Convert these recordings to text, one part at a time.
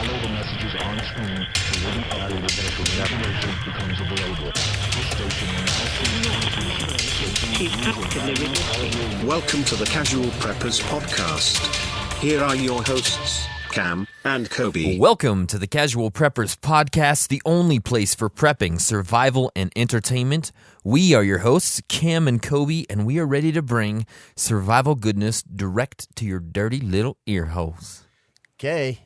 follow the messages on screen. It will be added eventually. Information becomes available. This station will now Welcome to the Casual Preppers Podcast. Here are your hosts, Cam and Kobe. Welcome to the Casual Preppers Podcast, the only place for prepping, survival, and entertainment. We are your hosts, Cam and Kobe, and we are ready to bring survival goodness direct to your dirty little ear holes. Okay.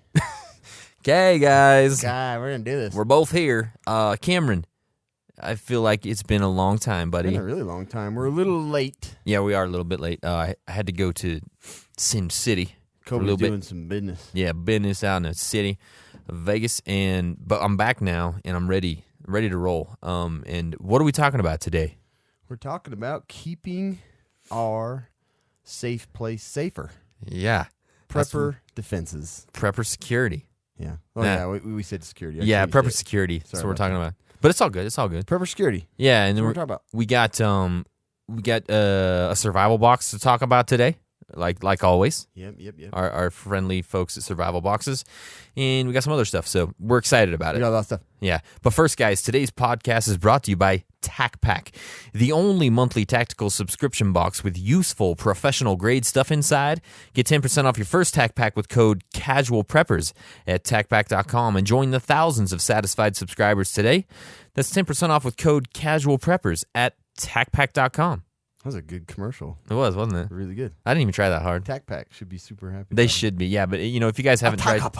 Okay, guys. God, we're going to do this. We're both here. Cameron, I feel like it's been a long time, buddy. It's been a really long time. We're a little late. Yeah, we are a little bit late. I had to go to Sin City. Kobe's doing some business. Yeah, business out in the city of Vegas, but I'm back now, and I'm ready to roll. And what are we talking about today? We're talking about keeping our safe place safer. Yeah. Prepper defenses. Prepper security. Yeah. Oh, yeah, we said security. Yeah, prepper security. That's what we're talking about. But it's all good. It's all good. Prepper security. Yeah, and then we're talking about. We got a survival box to talk about today. Like always. Yep. Our friendly folks at Survival Boxes. And we got some other stuff, so we're excited about it. We got a lot of stuff. Yeah. But first, guys, today's podcast is brought to you by TacPack, the only monthly tactical subscription box with useful professional-grade stuff inside. Get 10% off your first TacPack with code CASUALPREPPERS at TacPack.com and join the thousands of satisfied subscribers today. That's 10% off with code CASUALPREPPERS at TacPack.com. That was a good commercial. It was, wasn't it? Really good. I didn't even try that hard. TacPack should be super happy. They should be, yeah. But if you guys haven't tried, if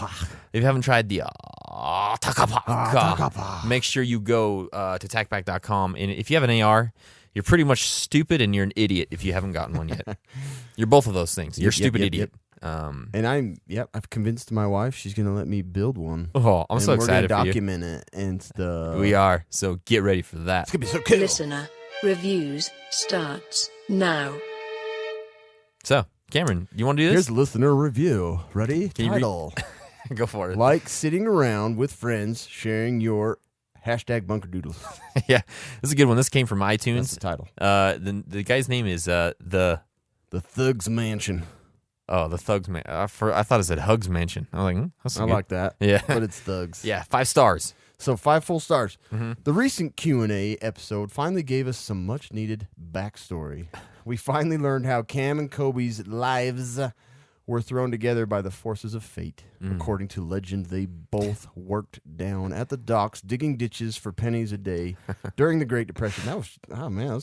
you haven't tried the TacPack, make sure you go to TacPack.com. And if you have an AR, you're pretty much stupid and you're an idiot if you haven't gotten one yet. You're both of those things. You're a stupid idiot. And I've convinced my wife she's going to let me build one. Oh, I'm so excited for you. We're going to document it and stuff. We are. So get ready for that. It's going to be so cool. Listener reviews starts now. So, Cameron, you want to do this? Here's listener review. Ready? Title. Go for it. Like sitting around with friends sharing your #bunkerdoodles. Yeah, this is a good one. This came from iTunes. That's the title. The guy's name is the Thugs Mansion. Oh, the Thugs Man. I thought it said Hugs Mansion. I was like, that's I good. like that. Yeah, but it's Thugs. Yeah, 5 stars. So 5 full stars. Mm-hmm. The recent Q&A episode finally gave us some much-needed backstory. We finally learned how Cam and Kobe's lives were thrown together by the forces of fate. According to legend, they both worked down at the docks, digging ditches for pennies a day during the Great Depression. That was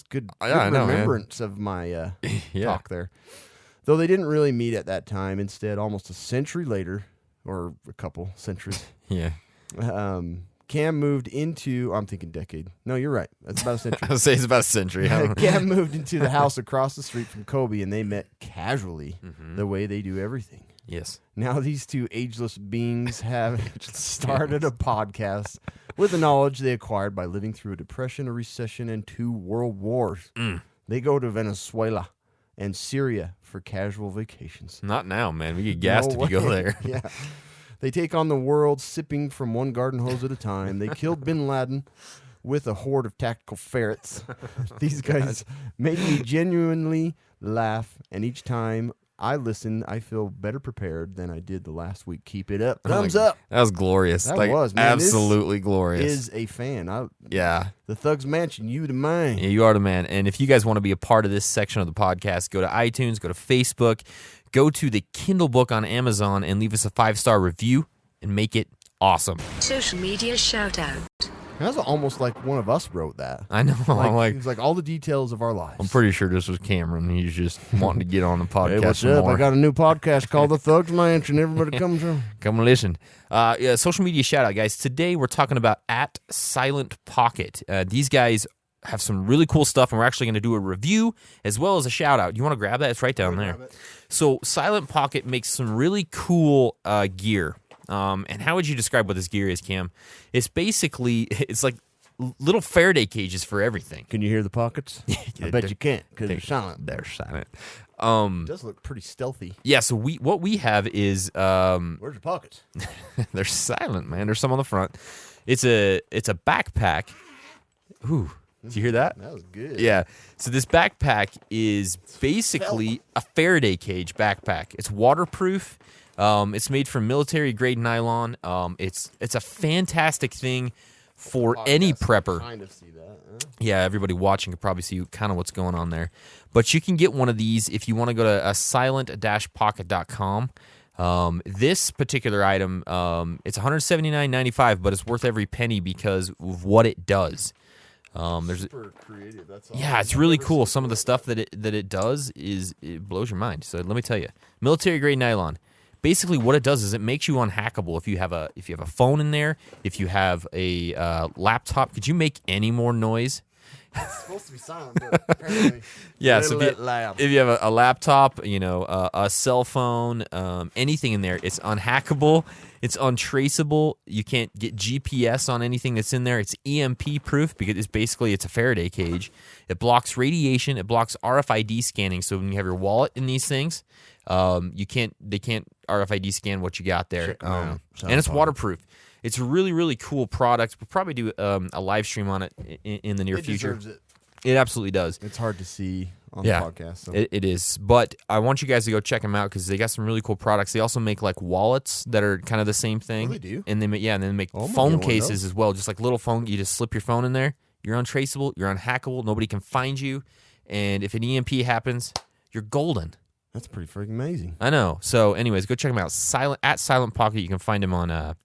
good, I know, remembrance of my Yeah. talk there. Though they didn't really meet at that time. Instead, almost a century later, or a couple centuries, Yeah. Cam moved into, I'm thinking decade. No, you're right. That's about a century. I would say it's about a century. Cam moved into the house across the street from Kobe, and they met casually the way they do everything. Yes. Now these two ageless beings have started a podcast with the knowledge they acquired by living through a depression, a recession, and 2 world wars. They go to Venezuela and Syria for casual vacations. Not now, man. We get gassed if you go there. Yeah. They take on the world sipping from one garden hose at a time. They killed bin Laden with a horde of tactical ferrets. These guys make me genuinely laugh, and each time I listen, I feel better prepared than I did the last week. Keep it up. Thumbs up. That was glorious. That was, man. Absolutely glorious. Is a fan. Yeah. The Thugs Mansion, you the man. Yeah, you are the man. And if you guys want to be a part of this section of the podcast, go to iTunes, go to Facebook, go to the Kindle book on Amazon and leave us a 5-star review and make it awesome. Social media shout out. That's almost like one of us wrote that. I know. It's like all the details of our lives. I'm pretty sure this was Cameron. He's just wanting to get on the podcast. Hey, what's some up? more. I got a new podcast called The Thugs Mansion. Everybody comes from. Come and listen. Yeah, social media shout out, guys. Today we're talking about @SilentPocket. These guys have some really cool stuff, and we're actually going to do a review as well as a shout out. You want to grab that? It's right down there. So Silent Pocket makes some really cool gear. And how would you describe what this gear is, Cam? It's like little Faraday cages for everything. Can you hear the pockets? I bet you can't because they're silent. They're silent. It does look pretty stealthy. Yeah, so what we have is where's your pockets? they're silent, man. There's some on the front. It's a backpack. Ooh, did you hear that? That was good. Yeah. So this backpack is basically a Faraday cage backpack. It's waterproof. It's made from military grade nylon. It's a fantastic thing for any prepper. Kind of see that. Huh? Yeah, everybody watching can probably see kind of what's going on there. But you can get one of these if you want to go to silent-pocket.com. This particular item, it's $179.95, but it's worth every penny because of what it does. There's Super creative. That's awesome. yeah, it's really cool. Some of the stuff that it does it blows your mind. So let me tell you, military grade nylon. Basically, what it does is it makes you unhackable. If you have a phone in there, if you have a laptop, could you make any more noise? It's supposed to be silent, but apparently Yeah, so loud. if you have a laptop, a cell phone, anything in there, it's unhackable. It's untraceable. You can't get GPS on anything that's in there. It's EMP proof because it's a Faraday cage. It blocks radiation. It blocks RFID scanning. So when you have your wallet in these things, they can't RFID scan what you got there. Check 'em out. And it's waterproof. It's a really, really cool product. We'll probably do a live stream on it in the near It future. deserves it. It absolutely does. It's hard to see on Yeah, the podcast. So. it is. But I want you guys to go check them out because they got some really cool products. They also make like wallets that are kind of the same thing. Oh, they do? And then they make Oh, I'm gonna phone get one of cases those. as well. Just like little phone, you just slip your phone in there. You're untraceable. You're unhackable. Nobody can find you. And if an EMP happens, you're golden. That's pretty freaking amazing. I know. So, anyways, go check them out. At Silent Pocket. You can find them on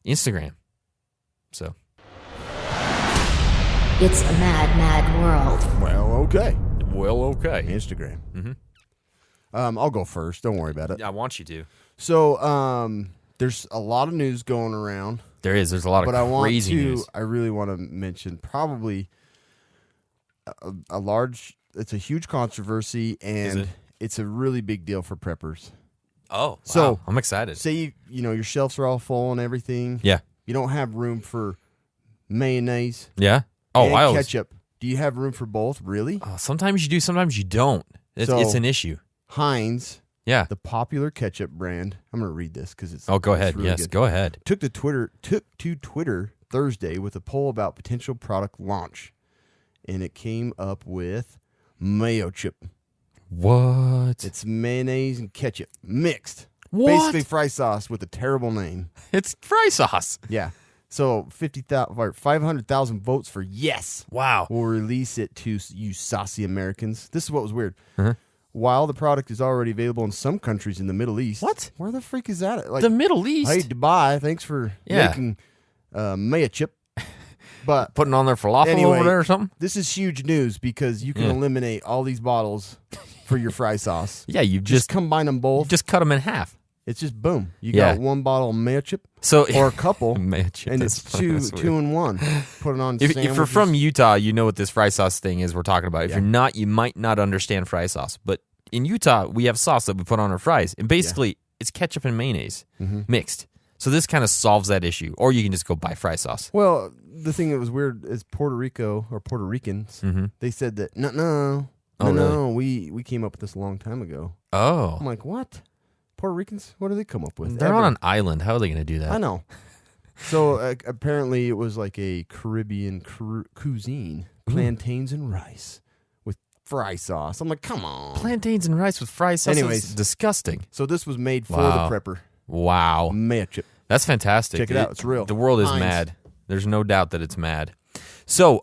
Instagram. So. It's a mad, mad world. Well, okay. Well, okay. Instagram. Mhm. I'll go first. Don't worry about it. I want you to. So, there's a lot of news going around, There is. There's a lot of but I want crazy to. news. I really want to mention probably a large. It's a huge controversy, and it? it's a really big deal for preppers. Oh, wow. So- I'm excited. Say your shelves are all full and everything. Yeah. You don't have room for mayonnaise Yeah. Oh, and I always. ketchup. Do you have room for both? Really? Sometimes you do, sometimes you don't. It's So- an issue. Heinz, Yeah. the popular ketchup brand. I'm going to read this because it's. Oh, go it's ahead. really Yes, good. go ahead. Took to Twitter Thursday with a poll about potential product launch, and it came up with Mayo Chip. What? It's mayonnaise and ketchup mixed. What? Basically fry sauce with a terrible name. It's fry sauce. Yeah. So 500,000 votes for yes. Wow. We'll release it to you saucy Americans. This is what was weird. Uh-huh. While the product is already available in some countries in the Middle East. What? Where the freak is that? Like, The Middle East. hey, Dubai, thanks for Yeah. making Mayo Chip. But Putting on their falafel Anyway. over there or something? this is huge news because you can Yeah. eliminate all these bottles for your fry sauce. Yeah, you Just just combine them both. just cut them in half. It's just boom. You Yeah. got one bottle of Mayo Chip So or a couple, Mayo Chip, and that's it's funny, that's two weird. in one. Put it on If you're sandwiches. from Utah, you know what this fry sauce thing is we're talking about. If Yeah. you're not, you might not understand fry sauce. But in Utah, we have sauce that we put on our fries. And basically, it's ketchup and mayonnaise Mm-hmm. mixed. So this kind of solves that issue. Or you can just go buy fry sauce. Well, the thing that was weird is Puerto Rico or Puerto Ricans. They said that no, Oh, we came up with this a long time ago. I'm Oh. like, what? Puerto Ricans? What do they come up with? They're Ever? on an island. How are they going to do that? I know. So apparently it was like a Caribbean cuisine, plantains and rice with fry sauce. I'm like, come on. Plantains and rice with fry sauce. Anyways. Is disgusting. So this was made for Wow. the prepper. Wow. Mayo Chip. That's fantastic. Check it out. It's real. The world is Heinz. mad. There's no doubt that it's mad. So,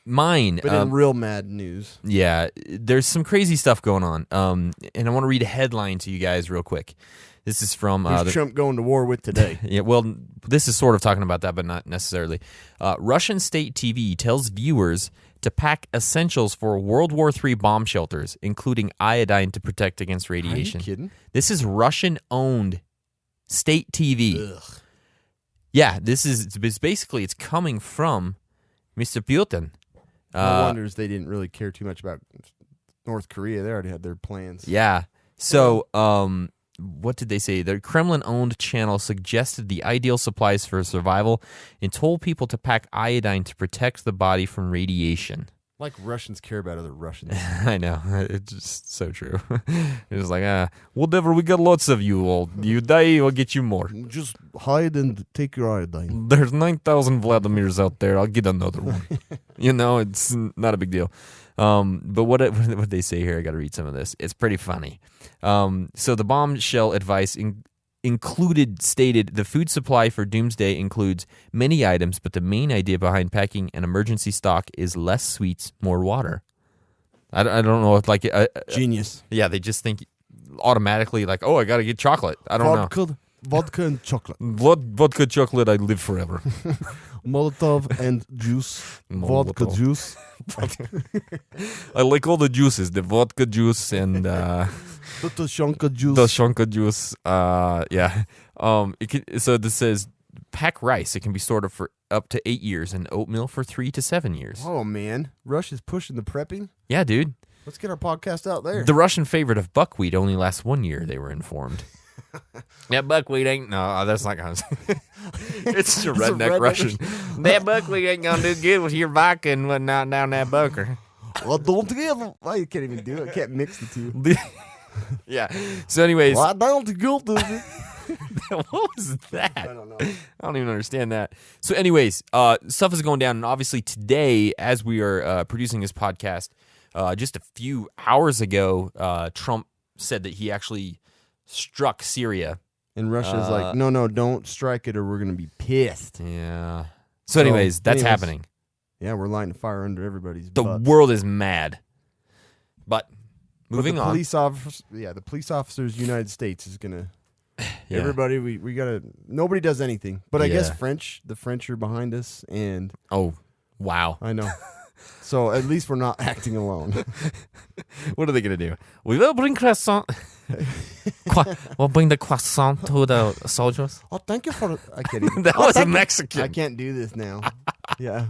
mine. But in real mad news. Yeah, there's some crazy stuff going on. And I want to read a headline to you guys real quick. This is from Who's Trump going to war with today? yeah. Well, this is sort of talking about that, but not necessarily. Russian state TV tells viewers to pack essentials for World War III bomb shelters, including iodine to protect against radiation. Are you kidding? This is Russian-owned state TV. Ugh. Yeah, it's basically it's coming from Mr. Putin. No wonders they didn't really care too much about North Korea. They already had their plans. Yeah. So, what did they say? The Kremlin-owned channel suggested the ideal supplies for survival and told people to pack iodine to protect the body from radiation. Like Russians care about other Russians. I know. It's just so true. It was like, whatever, we got lots of you all. You die, we'll get you more. Just hide and take your iodine. There's 9,000 Vladimirs out there. I'll get another one. It's not a big deal. But what they say here, I got to read some of this. It's pretty funny. So the bombshell advice stated the food supply for doomsday includes many items, but the main idea behind packing an emergency stock is less sweets, more water. I don't know if like Genius. yeah, they just think automatically like, oh, I got to get chocolate. I don't know. Vodka and chocolate. Vodka chocolate, I live forever. Molotov and juice. Vodka Molotov. juice. I like all the juices, the vodka juice and The Shonka juice. the shonka juice. Yeah. So this says pack rice. It can be stored for up to 8 years, and oatmeal for 3 to 7 years. Oh, man. Rush is pushing the prepping. Yeah, dude. Let's get our podcast out there. The Russian favorite of buckwheat only lasts 1 year, they were informed. That buckwheat ain't... No, that's not going to... It's a redneck Russian. That buckwheat ain't going to do good with your vodka and whatnot down that bunker. Well, don't give. Well, you can't even do it. I can't mix the two. Yeah. So anyways... Well, don't go to it. What was that? I don't know. I don't even understand that. So anyways, stuff is going down. And obviously today, as we are producing this podcast, just a few hours ago, Trump said that he actually struck Syria. And Russia's like, no, don't strike it or we're going to be pissed. Yeah. So anyways, that's happening. Yeah, we're lighting a fire under everybody's The butts. world is mad. But moving the on. The police officers United States is going to... Yeah. Everybody, we got to... Nobody does anything. But I guess Yeah. the French are behind us, and... Oh, wow. I know. So at least we're not acting alone. What are they going to do? We will bring croissant. We'll bring the croissant to the soldiers. Oh, thank you for... I can't even... That Oh, was a thank you. Mexican. I can't do this now. Yeah.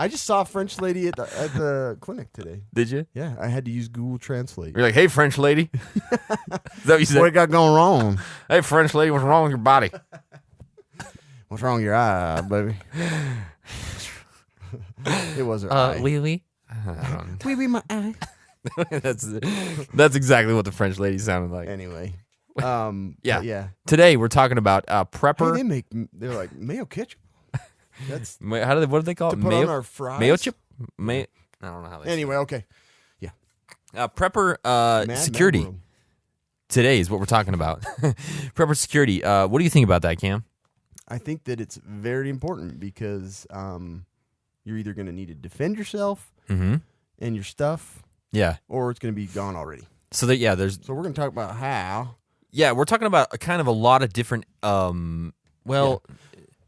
I just saw a French lady at the clinic today. Did you? Yeah, I had to use Google Translate. You're like, hey, French lady. Is that what you said? What you got going wrong? Hey, French lady, what's wrong with your body? What's wrong with your eye, baby? It wasn't eye. Oui, oui. Oui, my eye. That's exactly what the French lady sounded like. Anyway. Yeah. But yeah. Today we're talking about Hey, prepper. they're like, mayo ketchup? That's What do they call to it? put on our fries? Mayo chip? I don't know how they Anyway, okay. prepper Mad security. world. Today is what we're talking about. Prepper security. What do you think about that, Cam? I think that it's very important because you're either going to need to defend yourself and your stuff, Yeah. or it's going to be gone already. So that there's So we're going to talk about how. Yeah, we're talking about kind of a lot of different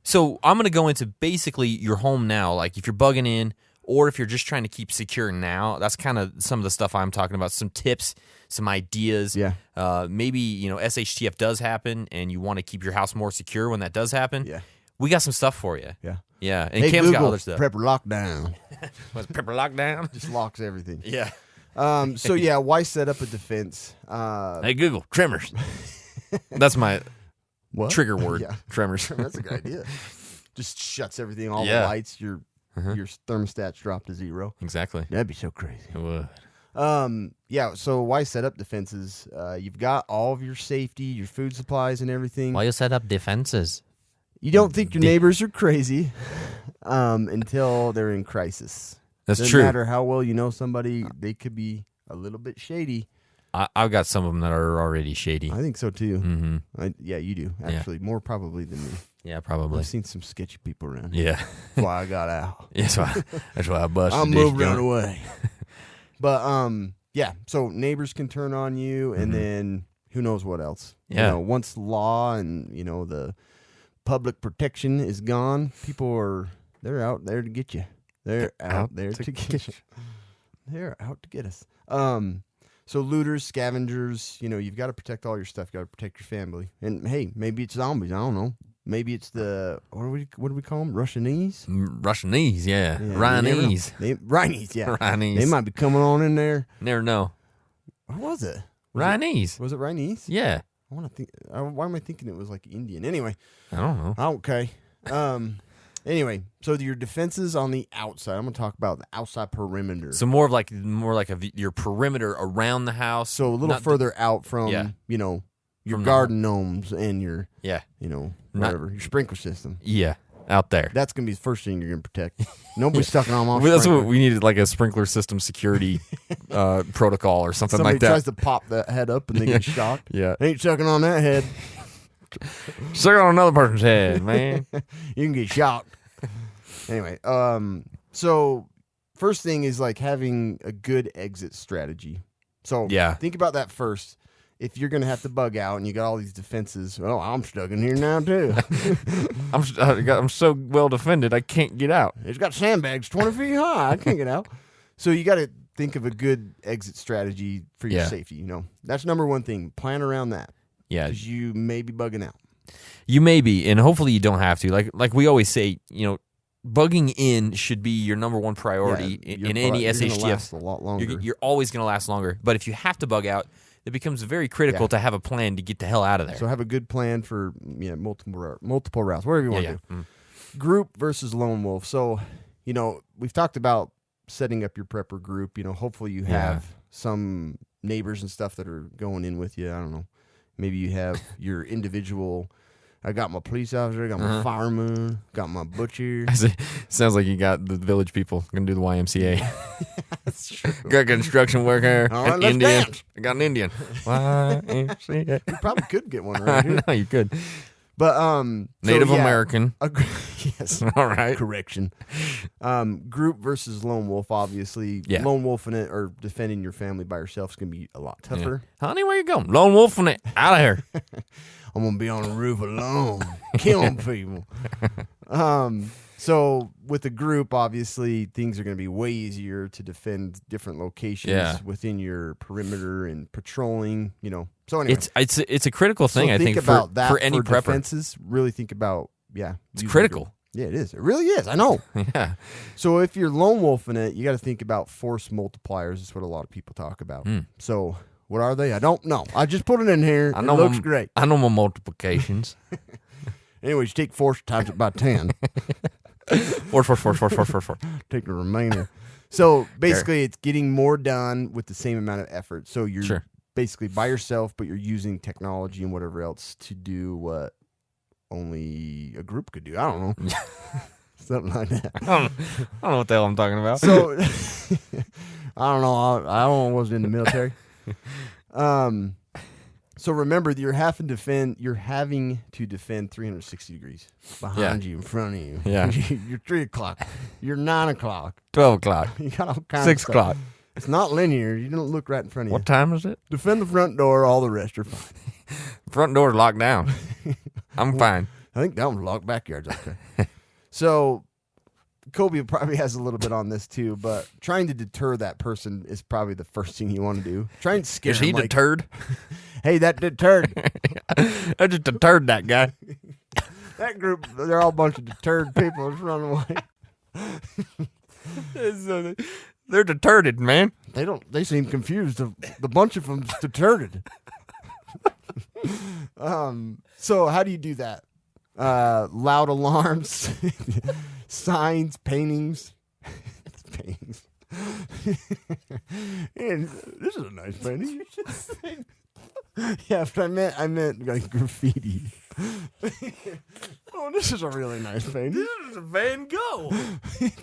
so I'm going to go into basically your home now, like if you're bugging in or if you're just trying to keep secure now. That's kind of some of the stuff I'm talking about, some tips, some ideas. Yeah. Maybe, SHTF does happen and you want to keep your house more secure when that does happen. Yeah. We got some stuff for you. Yeah. Yeah. And Hey, Cam's Google, got other stuff. Prepper lockdown. Was Prepper lockdown? Just locks everything. Yeah. So yeah, why set up a defense? Hey, Google, tremors. That's my What? trigger word, Yeah. tremors. That's a good idea. Just shuts everything, all Yeah. the lights, your thermostat's dropped to 0. Exactly. That'd be so crazy. It would. Yeah, so why set up defenses? You've got all of your safety, your food supplies and everything. Why you set up defenses? You don't think your neighbors are crazy until they're in crisis. That's Doesn't true. matter how well you know somebody, they could be a little bit shady. I've got some of them that are already shady. I think so too. Mm-hmm. Yeah, you do, actually. More probably than me. Yeah, probably. I've seen some sketchy people around. Yeah. That's why I got out. That's why I busted. I'll this move right joint. away. But yeah. So neighbors can turn on you, and then who knows what else? Yeah. Once law and the public protection is gone, they're out there to get you. They're out there to get you. They're out to get us. So looters, scavengers, you've got to protect all your stuff. You got to protect your family. And hey, maybe it's zombies. I don't know. Maybe it's what do we call them? Russianese? Russianese, yeah. Yeah, Ryanese. Ryanese, yeah. Ryanese. They might be coming on in there. Never know. What was it? Ryanese. Was it Ryanese? Yeah. I want to think. Why am I thinking it was like Indian? Anyway. I don't know. Okay. Anyway, so your defenses on the outside. I'm going to talk about the outside perimeter. So more like your perimeter around the house. So a little Not further out from, Yeah. your From the- garden gnomes and your, Yeah. whatever, your sprinkler system. Yeah. out there. That's going to be the first thing you're going to protect. Nobody's sucking on off. Well, that's what we needed, like a sprinkler system security protocol or something Somebody like that. tries to pop that head up and they get shocked. Yeah. Ain't sucking on that head. Suck on another person's head, man. You can get shocked. Anyway, so first thing is like having a good exit strategy. So Yeah. think about that first. If you're going to have to bug out and you got all these defenses, oh, I'm stuck in here now too. I'm so well defended, I can't get out. It's got sandbags 20 feet high. I can't get out. So you got to think of a good exit strategy for your Yeah. safety. You know, that's number one thing. Plan around that. Yeah, Because you may be bugging out. you may be, and hopefully you don't have to. Like we always say, bugging in should be your number one priority in any you're gonna SHTF. last a lot longer. You're always going to last longer. But if you have to bug out, it becomes very critical to have a plan to get the hell out of there. So have a good plan for multiple routes, whatever you want to do. Mm. Group versus lone wolf. So, we've talked about setting up your prepper group. Hopefully you have some neighbors and stuff that are going in with you. I don't know. Maybe you have your individual. I got my police officer, I got my fireman, got my butcher. Sounds like you got the village people going to do the YMCA. That's true. Got construction worker, All right, an let's Indian. dance. I got an Indian. YMCA. You probably could get one right I here. know you could. But Native American. Yes. All right. Correction. Group versus lone wolf, obviously. Yeah. Lone wolfing it or defending your family by yourself is going to be a lot tougher. Honey, where you going? Lone wolfing it. Out of here. I'm going to be on the roof alone, killing people. So with a group, obviously, things are going to be way easier to defend different locations within your perimeter and patrolling, So anyway. It's a critical thing, So I think, about that for any for prepper. defenses. Really think about, It's using critical. group. Yeah, it is. It really is. I know. Yeah. So if you're lone wolfing it, you got to think about force multipliers. That's what a lot of people talk about. So what are they? I don't know. I just put it in here. It looks great. I know my multiplications. Anyways, you take force times it by 10. Force. Take the remainder. So basically, it's getting more done with the same amount of effort. So you're basically by yourself, but you're using technology and whatever else to do what only a group could do. I don't know. Something like that. I don't know what the hell I'm talking about. So I don't know. I wasn't in the military. So remember, you're having to defend 360 degrees behind you, in front of you. Yeah. You're 3 o'clock. You're 9 o'clock. 12 o'clock. You got all kinds 6 of stuff. o'clock. It's not linear. You don't look right in front of you. What time is it? Defend the front door. All the rest are fine. Front door's locked down. I'm fine. I think that one's locked. Backyard's okay. So Kobe probably has a little bit on this too, but trying to deter that person is probably the first thing you want to do. Try and scare Is he him. Like, deterred? hey, that deterred. I just deterred that guy. That group, they're all a bunch of deterred people just running away. They're deterred, man. They seem confused. The bunch of them's deterred. So how do you do that? Loud alarms, signs, paintings. And this is a nice painting. Yeah, but I meant like graffiti. Oh, this is a really nice painting. This is a Van Gogh.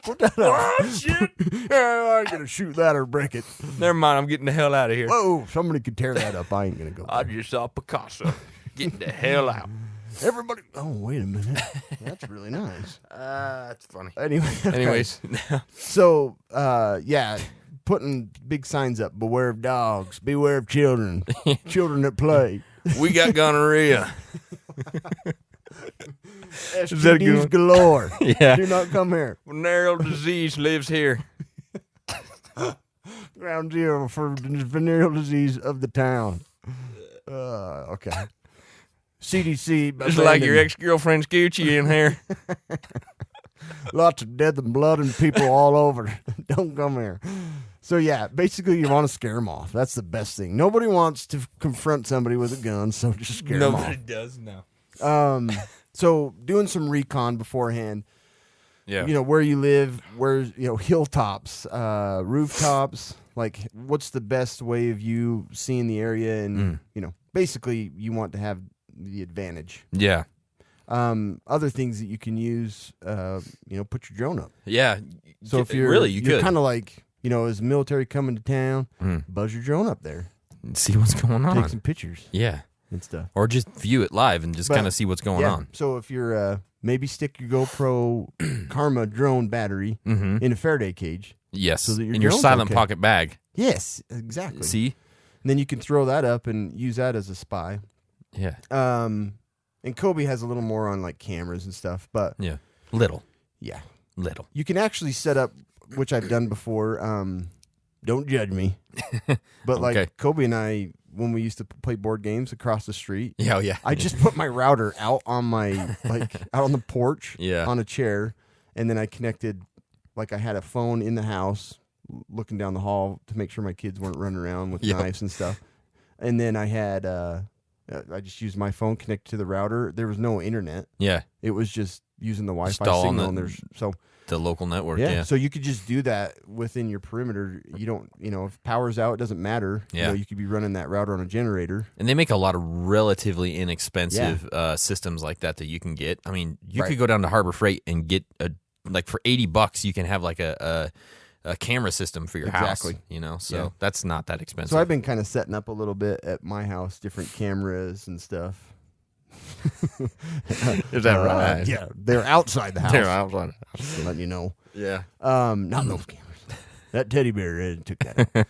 Put that up. Oh, shit. Yeah, I'm gonna shoot that or break it. Never mind. I'm getting the hell out of here. Whoa, somebody could tear that up. I ain't gonna go. I just saw Picasso. Get the hell out. Everybody. Oh, wait a minute. That's really nice. That's funny. Anyways. So, putting big signs up. Beware of dogs. Beware of children. Children that play. We got gonorrhea. STDs galore. Yeah. Do not come here. Venereal disease lives here. Ground zero for the venereal disease of the town. Okay. CDC. It's like your ex-girlfriend's Gucci in here. Lots of death and blood and people all over. Don't come here. So, yeah, basically you want to scare them off. That's the best thing. Nobody wants to confront somebody with a gun, so just scare them off. Nobody does now. So doing some recon beforehand. Yeah. Where you live, where's, hilltops, rooftops, like what's the best way of you seeing the area and, basically you want to have the advantage. Yeah. Other things that you can use, put your drone up. Yeah. So if you're really, you you're could kind of like, as military coming to town, buzz your drone up there, see what's going on. take some pictures Yeah. and stuff. Or just view it live and just But, kind of see what's going on. So if you're maybe stick your GoPro Karma drone battery in a Faraday cage. Yes. So that your in your drone's silent okay. pocket bag. Yes, exactly. See? And then you can throw that up and use that as a spy. Yeah. And Kobe has a little more on like cameras and stuff, but Yeah. Little. you can actually set up, which I've done before. Don't judge me, but like Okay. Kobe and I, when we used to play board games across the street, Yeah. Yeah. I just put my router out on my out on the porch, Yeah. on a chair, and then I connected. Like I had a phone in the house, looking down the hall to make sure my kids weren't running around with Yep. knives and stuff. And then I had I just used my phone connected to the router. There was no internet. Yeah. It was just using the Wi-Fi all on signal. the- And there's The local network. yeah. Yeah. So you could just do that within your perimeter. You don't, if power's out, it doesn't matter. Yeah. You could be running that router on a generator. And they make a lot of relatively inexpensive systems like that you can get. I mean, you Right. could go down to Harbor Freight and get for $80, you can have like a camera system for your Exactly. house. So Yeah. that's not that expensive. So I've been kind of setting up a little bit at my house, different cameras and stuff. Is that right? Yeah, they're outside the house. They're outside. Just letting you know. Yeah. Not those cameras. That teddy bear took that.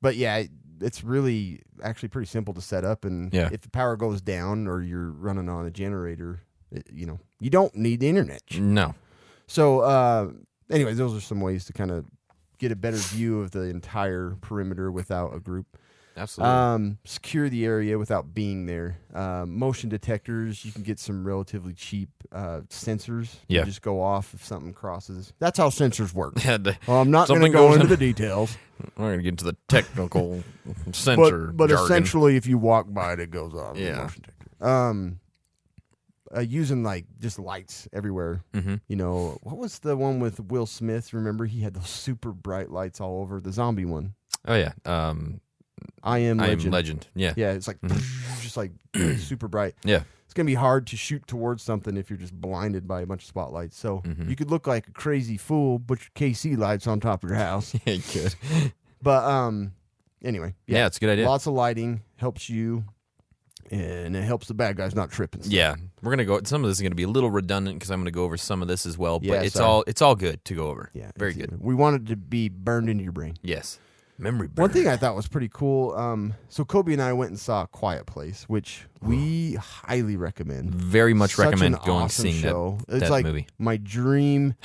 But yeah, it's really actually pretty simple to set up. And Yeah. if the power goes down or you're running on a generator, you don't need the internet. No. So, anyways, those are some ways to kind of get a better view of the entire perimeter without a group. Absolutely. Secure the area without being there. Motion detectors, you can get some relatively cheap sensors. Yeah. That just go off if something crosses. That's how sensors work. Yeah, Well, I'm not going to something go goes into in- the details. We're going to get into the technical sensor But jargon. essentially, if you walk by it, it goes off. the Yeah. motion detector. Using like just lights everywhere. Mhm. What was the one with Will Smith? Remember, he had those super bright lights all over, the zombie one. Oh, yeah. I Am I Legend. Am Legend. Yeah. Yeah, it's like just like super bright. Yeah. It's gonna be hard to shoot towards something if you're just blinded by a bunch of spotlights. So Mm-hmm. you could look like a crazy fool, but your KC lights on top of your house. Yeah, you could. But anyway, Yeah, it's a good idea. Lots of lighting helps you, and it helps the bad guys not tripping. Yeah, we're gonna go. Some of this is gonna be a little redundant because I'm gonna go over some of this as well. Yeah, But it's sorry. all good to go over. Yeah, very it's- good. We want it to be burned into your brain. Yes, memory burn. One thing I thought was pretty cool. So Kobe and I went and saw A Quiet Place, which we highly recommend. very much Such recommend an going awesome seeing show. that It's like movie. my dream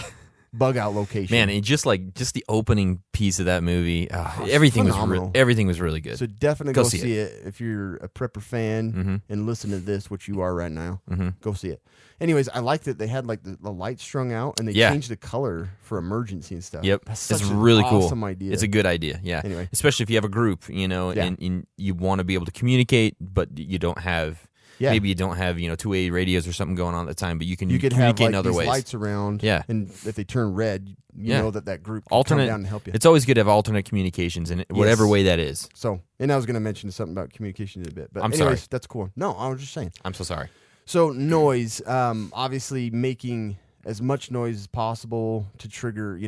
bug out location. Man, and just the opening piece of that movie, everything phenomenal. was really good. So definitely Go go see see it. If you're a Prepper fan and listen to this, which you are right now, go see it. Anyways, I like that they had like the lights strung out and they Yeah. changed the color for emergency and stuff. Yep, That's it's such an really cool. awesome idea. It's a good idea. Yeah. Anyway. Especially if you have a group, and you want to be able to communicate, but you don't have. Yeah. Maybe you don't have 2A radios or something going on at the time, but you can you could communicate have in like other these ways. lights around. Yeah. And if they turn red, you Yeah. know that group can Alternate. come down and help you. It's always good to have alternate communications in whatever way that is. So, and I was going to mention something about communication in a bit, but I'm anyways, sorry. that's cool. No, I was just saying. I'm so sorry. So noise, obviously making as much noise as possible to trigger,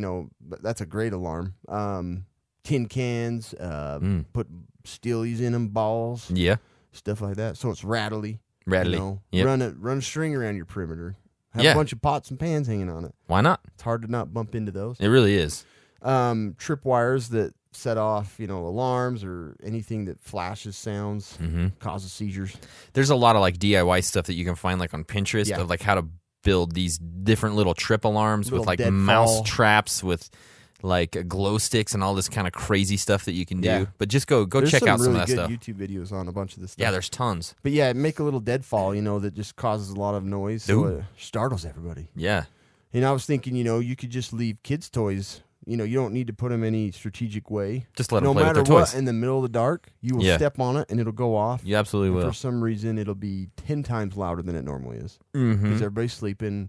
that's a great alarm. Tin cans, put steelies in them, balls, Yeah. stuff like that. So it's rattly. Rattly. Yep. Run a string around your perimeter. Have Yeah. a bunch of pots and pans hanging on it. Why not? It's hard to not bump into those. It really is. Trip wires that set off, alarms or anything that flashes sounds, causes seizures. There's a lot of like DIY stuff that you can find like on Pinterest Yeah. of like how to build these different little trip alarms Little with like deadfall. mouse traps with like glow sticks and all this kind of crazy stuff that you can do. Yeah. But just go There's check out some really of that good stuff. YouTube videos on a bunch of this stuff. Yeah, there's tons. But yeah, make a little deadfall, that just causes a lot of noise, so Ooh. it startles everybody. Yeah. And I was thinking, you could just leave kids' toys. You don't need to put them any strategic way. Just let no them play with matter their what, toys. in the middle of the dark, you will Yeah. step on it and it'll go off. You absolutely And will. for some reason, it'll be 10 times louder than it normally is Mm-hmm. because everybody's sleeping.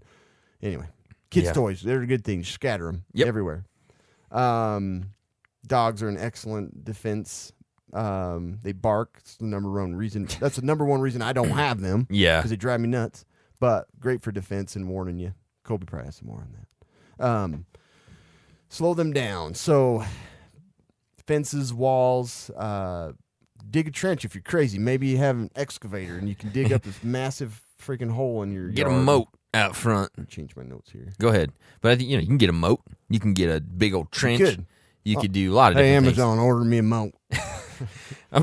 Anyway, kids' Yeah. toys, they're a good thing. Scatter them Yep. everywhere. Dogs are an excellent defense. They bark. It's the number one reason. That's the number one reason I don't have them. Yeah. Because they drive me nuts. but great for defense and warning you. Kobe probably has some more on that. Slow them down. So fences, walls, dig a trench if you're crazy. Maybe you have an excavator and you can dig up this massive freaking hole in your Get yard. a moat out front. Let me change my notes here. Go ahead. But I think you can get a moat. You can get a big old trench. could. You could do a lot of Hey, different things. Amazon, order me a moat.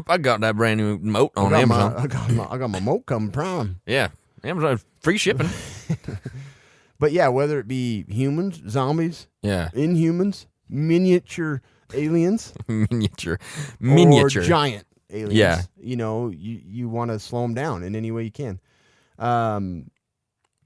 I got that brand new moat on I Amazon. got my moat coming prime. Yeah, Amazon free shipping. But yeah, whether it be humans, zombies, Yeah, inhumans, miniature aliens, miniature, or giant aliens. Yeah. You want to slow them down in any way you can.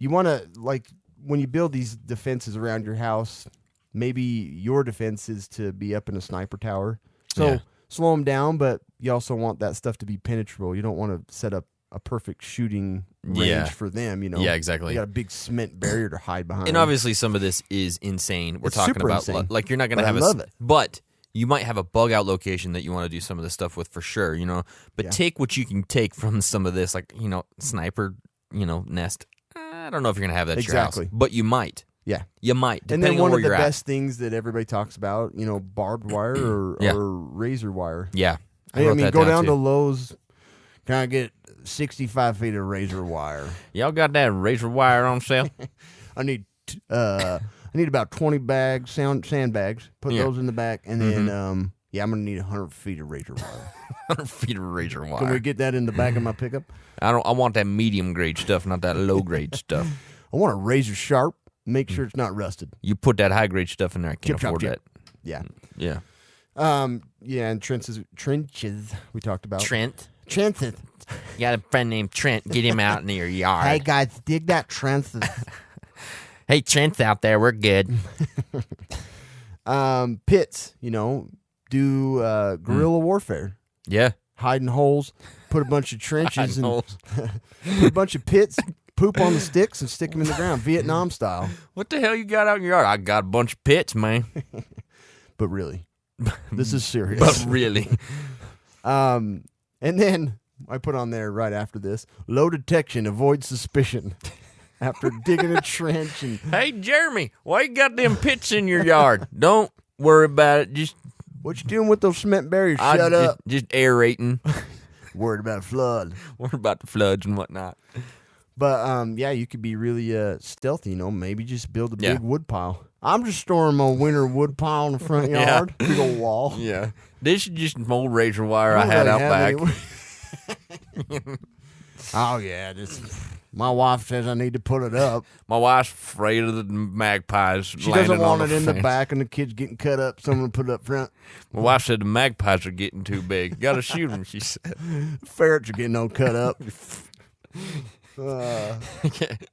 You want to, like, when you build these defenses around your house, maybe your defense is to be up in a sniper tower. So slow them down, but you also want that stuff to be penetrable. You don't want to set up a perfect shooting range for them. Yeah, exactly. You got a big cement barrier to hide behind. And obviously, some of this is insane. We're It's talking super about insane. like you're not going to But I have love it. but you might have a bug out location that you want to do some of this stuff with for sure. But Yeah. take what you can take from some of this, like sniper, nest. I don't know if you're going to have that at your house, Exactly. but you might. Yeah. You might, And depending then one on where of the you're best things that everybody talks about, barbed wire or razor wire. at. Yeah, I wrote mean, that go down too. to Lowe's. Can I get 65 feet of razor wire? Y'all got that razor wire on sale? I need about 20 bags, sandbags. Put Yeah. those in the back, and then I'm gonna need 100 feet of razor wire. 100 feet of razor wire. Can we get that in the back of my pickup? I want that medium grade stuff, not that low grade stuff. I want a razor sharp. Make sure it's not rusted. You put that high grade stuff in there, I can't Chip, chop, afford chip. that. Yeah. Yeah. And trenches we talked about. Trent. Trenches. You got a friend named Trent. Get him out in your yard. Hey guys, dig that trenches. Hey, Trent's out there. We're good. Pits, do guerrilla warfare. Yeah. Hide in holes, put a bunch of trenches and Holes. put a bunch of pits, poop on the sticks and stick them in the ground, Vietnam style. What the hell you got out in your yard? I got a bunch of pits, man. But really, this is serious. But really. And then I put on there right after this, low detection, avoid suspicion. After digging a trench and Hey, Jeremy, why you got them pits in your yard? Don't worry about it. Just what you doing with those cement barriers? Shut up. Just aerating. Worried about a flood. Worry about the floods and whatnot. But you could be really stealthy, maybe just build a Yeah. big wood pile. I'm just storing my winter wood pile in the front Yeah. yard. Big old wall. Yeah. This is just an old razor wire I don't had really out have back. any- Oh yeah, my wife says I need to put it up. My wife's afraid of the magpies. She landing doesn't want on it in the fence. back and the kids getting cut up. Someone put it up front. My wife said the magpies are getting too big. Got to shoot them, she said. Ferrets are getting all cut up.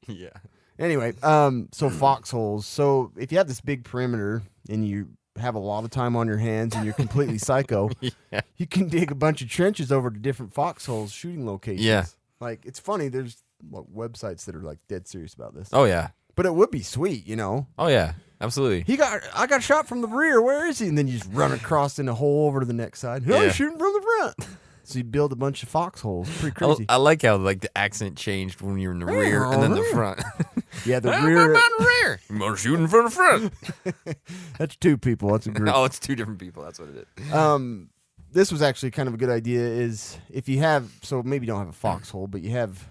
Yeah. Anyway, so foxholes. So if you have this big perimeter and you have a lot of time on your hands and you're completely psycho, Yeah. you can dig a bunch of trenches over to different foxholes, shooting locations. Yeah. Like, it's funny. There's websites that are like dead serious about this. Oh, yeah. But it would be sweet, Oh, yeah. Absolutely. I got shot from the rear. Where is he? And then you just run across in a hole over to the next side. No, Yeah. he's shooting from the front. So you build a bunch of foxholes. Pretty crazy. I like how the accent changed when you're in the rear and then the front. Yeah, the Well, rear. what about the rear? You want to shoot in front of front. That's two people. That's a group. Oh, it's two different people. That's what it is. This was actually kind of a good idea. Is if you have, so maybe you don't have a foxhole, but you have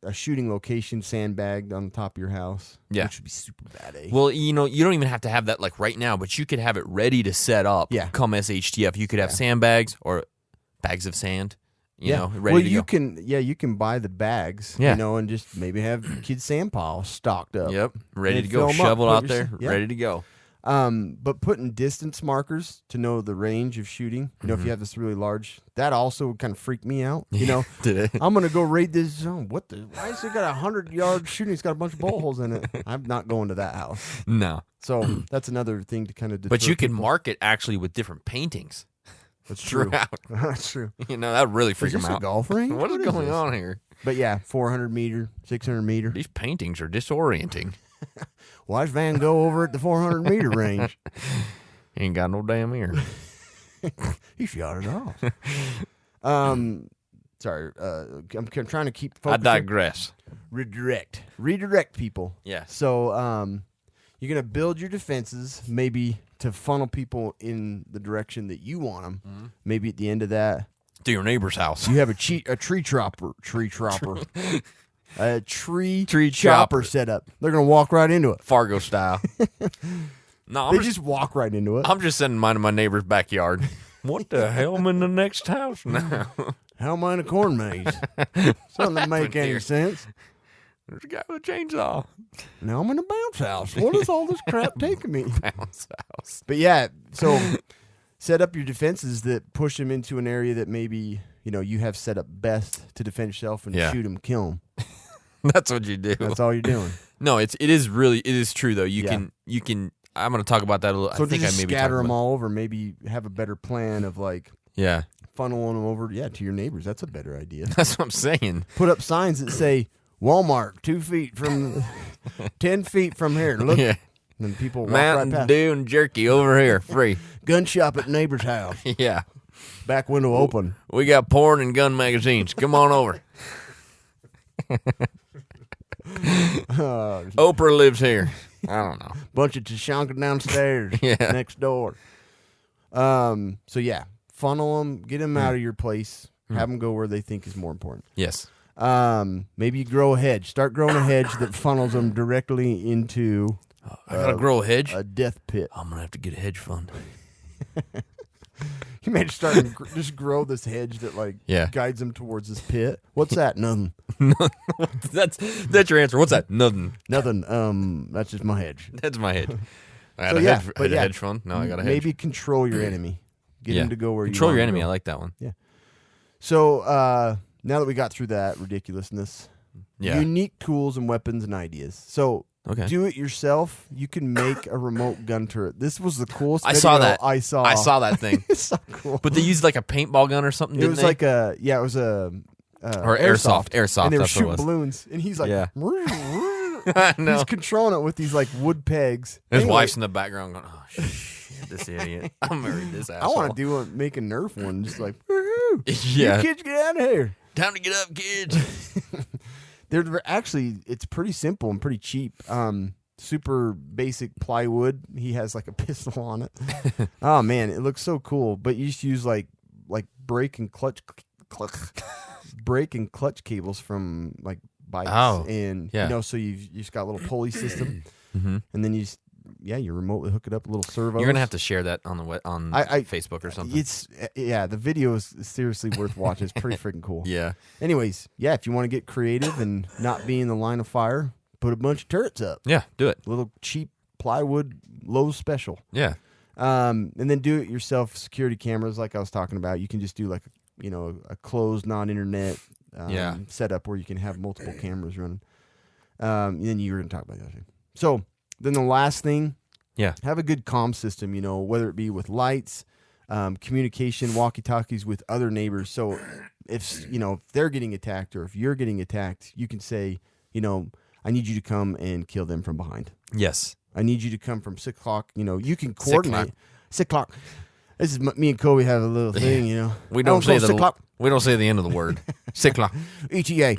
a shooting location sandbagged on the top of your house. Yeah. Which would be super bad. Well, you don't even have to have that right now, but you could have it ready to set up. Yeah. Come SHTF, you could have sandbags or bags of sand. You know, ready well, to you go. can. Yeah, you can buy the bags. Yeah. And just maybe have kids' sand piles stocked up. Yep, ready And to go. fill 'em up, Shovel put out your there, sa- yeah. ready to go. But putting distance markers to know the range of shooting. If you have this really large, that also would kind of freak me out. Did it? I'm gonna go raid this zone. Why has it got 100-yard shooting? It's got a bunch of bullet holes in it. I'm not going to that house. No, So that's another thing to kind of deter but you can people. mark it actually with different paintings. That's true. throughout. That's true. That would really freak Is them this a out. golf range? What is going this? on here? But yeah, 400 meter, 600 meter. These paintings are disorienting. Why is Van Gogh over at the 400 meter range? He ain't got no damn ear. He shot it off. Sorry, I'm trying to keep I focused. digress. Redirect people. Yeah. So you're going to build your defenses, maybe to funnel people in the direction that you want them. Mm-hmm. Maybe at the end of that, To your neighbor's house. you have a tree chopper, a tree Tree chopper chopper. set up. They're going to walk right into it. Fargo style. No, I'm They just, just walk right into it. I'm just sending mine to my neighbor's backyard. What the hell? I'm in the next house now. How am I in a corn maze? Something that make any here? sense. There's a guy with a chainsaw. Now I'm in a bounce house. What is all this crap taking me? Bounce house. But yeah, so set up your defenses that push them into an area that maybe you have set up best to defend yourself and Yeah. shoot them, kill them. That's what you do. That's all you're doing. No, it is true though. You can. I'm going to talk about that a little. So I think I just maybe scatter talked them about- all over. Maybe have a better plan of Yeah, funneling them over. Yeah, to your neighbors. That's a better idea. that's what I'm saying. Put up signs that say Walmart 2 feet from, 10 feet from here. Look, Yeah, and people walk Mountain right past. Dew and jerky over here, free. Gun shop at neighbor's house. Yeah, Back window open. we got porn and gun magazines. Come on over. Oprah lives here. I don't know. Bunch of Tashanka downstairs. Yeah. Next door. So yeah, funnel them, get them out of your place, have them go where they think is more important. Yes. Maybe you grow a hedge. Start growing a hedge that funnels them directly into I gotta grow a hedge. a death pit. I'm gonna have to get a hedge fund. You may just start and just grow this hedge that Yeah. guides them towards this pit. What's that? Nothing. That's your answer. What's that? Nothing. Nothing. That's just my hedge. That's my hedge. I got So a yeah, hedge, but a yeah, hedge fund. No, I got a hedge. Maybe control your enemy. Get Yeah. him to go where Control you your want him to enemy. go. I like that one. Yeah. So now that we got through that ridiculousness, Yeah. unique tools and weapons and ideas. So Okay. do it yourself. You can make a remote gun turret. This was the coolest I video saw that. I saw. I saw that thing. It's so cool. But they used like a paintball gun or something. it Didn't was they? like a it was a Or airsoft. Airsoft, and they were that's what it shooting was. balloons, and he's like, Yeah. I know. He's controlling it with these like wood pegs. His Anyway, wife's in the background going, "Oh shit, this idiot! I married this I asshole." want to make a Nerf one, just like, woohoo! Yeah. You kids get out of here. Time to get up, kids. They're actually, it's pretty simple and pretty cheap. Super basic plywood. He has like a pistol on it. Oh man, it looks so cool. But you just use like brake and clutch cables from like bikes. Oh, and yeah. so you've just got a little pulley system, Mm-hmm. and then you remotely hook it up, a little servo. You're gonna have to share that on Facebook or something. It's the video is seriously worth watching. It's pretty freaking cool. Yeah. Anyways, if you want to get creative and not be in the line of fire, put a bunch of turrets up. Yeah. Do it. Little cheap plywood Lowe's special. Yeah. And then do it yourself security cameras like I was talking about. You can just do like a closed non-internet setup where you can have multiple cameras running. And then you were going to talk about that. So then the last thing, have a good comm system, whether it be with lights, communication, walkie-talkies with other neighbors. So if they're getting attacked or if you're getting attacked, you can say, I need you to come and kill them from behind. Yes. I need you to come from 6 o'clock. You can coordinate. 6 o'clock. This is me and Kobe have a little thing, We don't say 6 o'clock. We don't say the end of the word. 6 o'clock. ETA.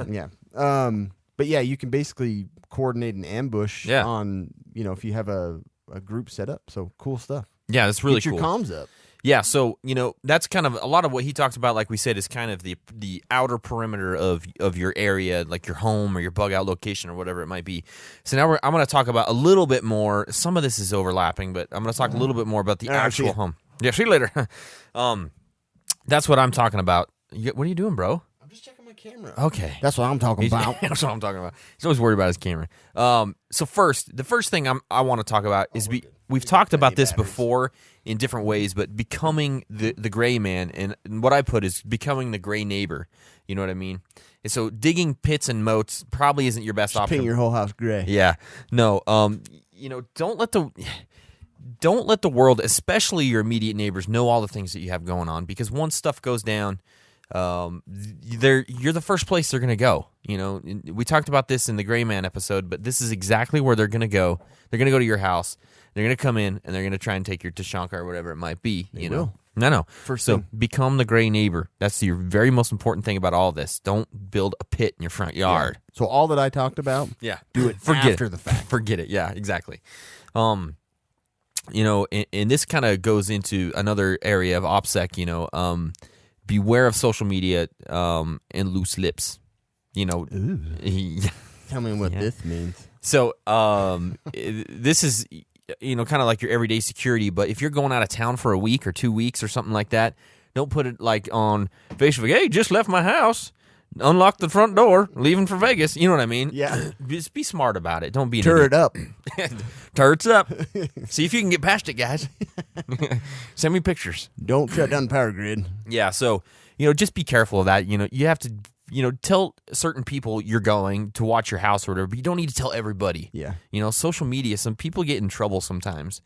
Yeah. But yeah, you can basically coordinate an ambush on, if you have a group set up. So cool stuff. Yeah, that's really Get your cool. comms up. Yeah, so that's kind of a lot of what he talks about. Like we said, is kind of the outer perimeter of your area, like your home or your bug out location or whatever it might be. So now I'm going to talk about a little bit more. Some of this is overlapping, but I'm going to talk a little bit more about the actual home. Yeah, see you later. That's what I'm talking about. What are you doing, bro? I'm just checking my camera. Okay. That's what I'm talking about. That's what I'm talking about. He's always worried about his camera. So the first thing I want to talk about is we've talked about this before in different ways, but becoming the gray man, and what I put is becoming the gray neighbor. You know what I mean? And so digging pits and moats probably isn't your best option. Paint your whole house gray. Yeah. No. Don't let the world, especially your immediate neighbors, know all the things that you have going on, because once stuff goes down, you're the first place they're going to go. We talked about this in the Gray Man episode, but this is exactly where they're going to go. They're going to go to your house. They're going to come in and they're going to try and take your Tashanka or whatever it might be. No. First So thing. become the gray neighbor. That's your very most important thing about all this. Don't build a pit in your front yard. So all that I talked about, Yeah. do it Forget after it. the fact. Forget it. Yeah, exactly. You know, and this kind of goes into another area of OPSEC, you know, beware of social media and loose lips. You know, Tell me what Yeah. this means. so this is, you know, kind of like your everyday security. But if you're going out of town for a week or 2 weeks or something like that, don't put it like on Facebook. Hey, just left my house, unlocked the front door, leaving for Vegas. You know what I mean? Yeah. Just be smart about it. Don't be an Turn idiot. it up. Turds up. See if you can get past it, guys. Send me pictures. Don't shut down the power grid. Yeah, so, you know, just be careful of that. You know, you have to, you know, tell certain people you're going to watch your house or whatever, but you don't need to tell everybody. Yeah. You know, social media, some people get in trouble sometimes.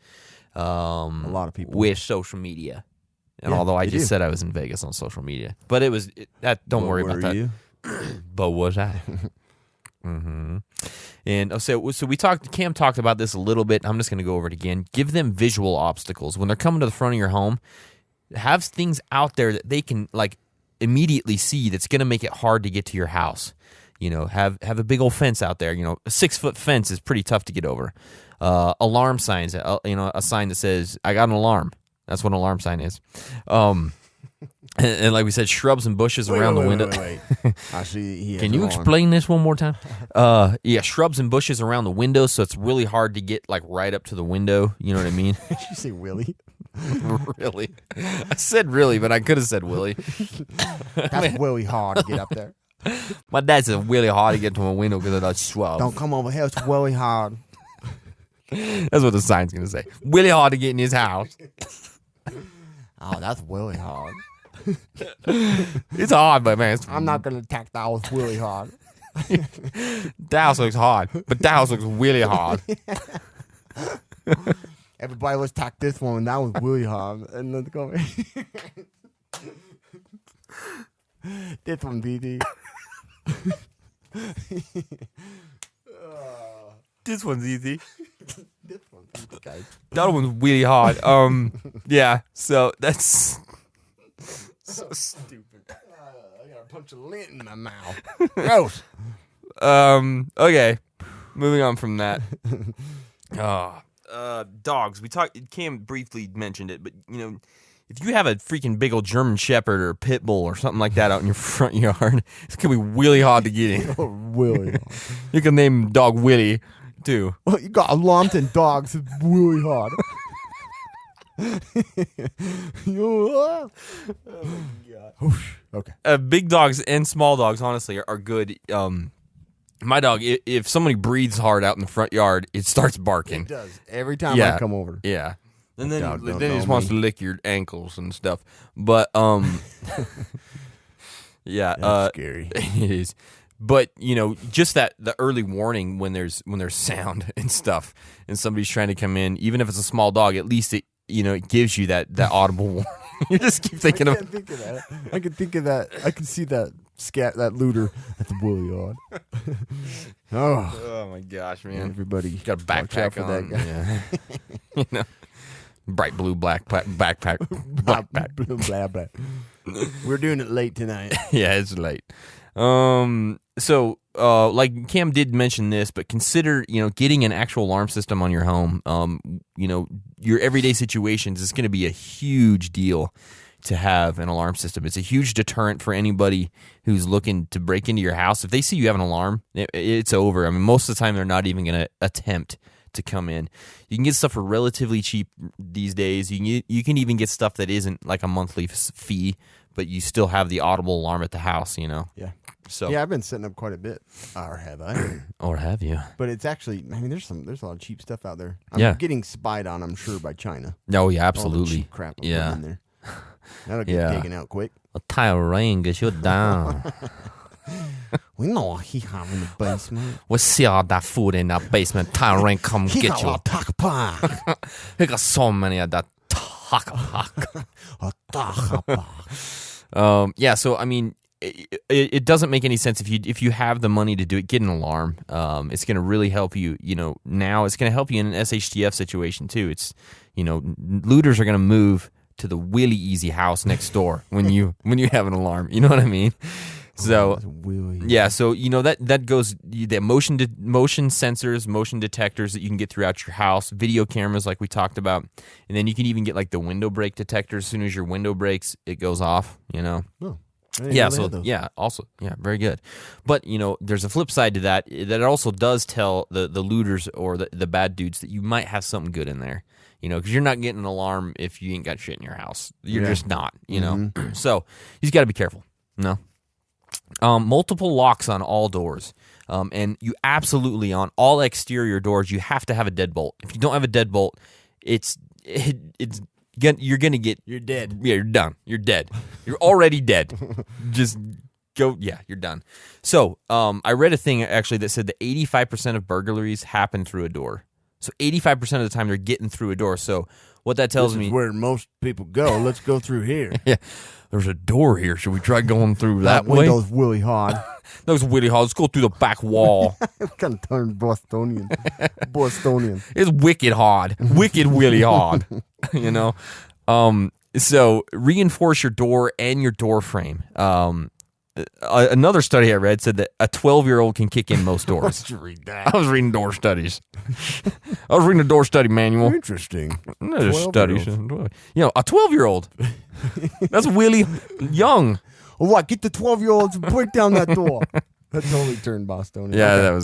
A lot of people. with social media. And Yeah, although I they just do. said I was in Vegas on social media, but it was that. Don't worry about Were that. you? But was I? And so we talked. Cam talked about this a little bit. I'm just going to go over it again. Give them visual obstacles when they're coming to the front of your home. Have things out there that they can like immediately see. That's going to make it hard to get to your house. You know, have a big old fence out there. You know, a 6-foot fence is pretty tough to get over. Alarm signs. You know, a sign that says "I got an alarm." That's what an alarm sign is. And like we said, shrubs and bushes around the window. Wait. I see. He has Can you an alarm. explain this one more time? Yeah, shrubs and bushes around the window, so it's really hard to get like right up to the window. You know what I mean? Did you say Willie? Really? I said really, but I could have said Willie. That's really hard to get up there. My dad said really hard to get to my window because of that shrub. Don't come over here. It's really hard. That's what the sign's gonna say. Really hard to get in his house. Oh, that's really hard. It's hard, but man, I'm not gonna attack that. Was really hard. that house looks hard, but that house looks really hard. Everybody was attack this one. And that was really hard. And let's go. This one's easy. This one's easy. This one's easy, guys. That one's really hard. Yeah. So that's so stupid. I got a bunch of lint in my mouth. Gross. Okay. Moving on from that. Dogs. We talked. Cam briefly mentioned it, but you know, if you have a freaking big old German Shepherd or Pit Bull or something like that out in your front yard, it's gonna be really hard to get in. Oh, really hard. You can name dog Willie too. Well, you got alarms and dogs. It's really hard. Okay. Big dogs and small dogs, honestly, are good. My dog, if somebody breathes hard out in the front yard, it starts barking. It does. Every time Yeah. I come over. Yeah. And then, Dog don't then he know just wants me. to lick your ankles and stuff. But yeah, That's scary. it is. But you know, just that the early warning when there's sound and stuff, and somebody's trying to come in, even if it's a small dog, at least it it gives you that audible warning. You just keep thinking I of can't think of that. I can think of that. I can see that that looter at the woolly yard. Oh, oh my gosh, man! everybody Got a watch out backpack for on. that guy. Yeah. You know, bright blue backpack. Blah, blah. We're doing it late tonight. Yeah, it's late. So, like Cam did mention this, but consider, getting an actual alarm system on your home. Your everyday situations is going to be a huge deal to have an alarm system. It's a huge deterrent for anybody who's looking to break into your house. If they see you have an alarm, it's over. I mean, most of the time they're not even going to attempt to come in. You can get stuff for relatively cheap these days. You can even get stuff that isn't like a monthly fee, but you still have the audible alarm at the house, Yeah. So Yeah, I've been setting up quite a bit. Or have I? or have you? But it's actually, there's a lot of cheap stuff out there. I'm Yeah. getting spied on, I'm sure, by China. Oh yeah, All the absolutely. cheap crap I'm Yeah. putting in there. That'll get Yeah. taken out quick. A Tyrone gets you down. We know what he have in the basement. We see all that food in that basement. Tyrone come He get got you. a taco pie. He got so many of that taco. A taco pie. Yeah, so I mean, it doesn't make any sense if you have the money to do it. Get an alarm. It's going to really help you. Now it's going to help you in an SHTF situation too. It's looters are going to move to the Willy Easy house next door when you have an alarm. You know what I mean? So yeah, so that goes the motion sensors, motion detectors that you can get throughout your house, video cameras like we talked about, and then you can even get like the window brake detector. As soon as your window breaks, it goes off. Oh, Yeah, so very good. But there's a flip side to that. That also does tell the looters or the bad dudes that you might have something good in there. Because you're not getting an alarm if you ain't got shit in your house. You're just not. So you just got to be careful. No. Multiple locks on all doors, and you absolutely on all exterior doors you have to have a deadbolt. If you don't have a deadbolt, you're gonna get you're dead. Yeah, you're done. You're dead. You're already dead. Just go. Yeah, you're done. So, I read a thing actually that said that 85% of burglaries happen through a door. So 85% of the time they're getting through a door. So what that tells This me is where most people go. Let's go through here. Yeah. There's a door here. Should we try going through that way? Window's Willie Hod. That was Willie Hall. Let's go through the back wall. Kind of turned Bostonian. Bostonian. It's wicked hard. Wicked Willie hard. So reinforce your door and your door frame. Another study I read said that a 12-year-old can kick in most doors. Let's read that. I was reading door studies. I was reading a door study manual. Interesting. There's studies. A 12-year-old. That's Willie Young. Well, what? Get the 12-year-olds and break down that door. That totally turned Bostonian. Yeah,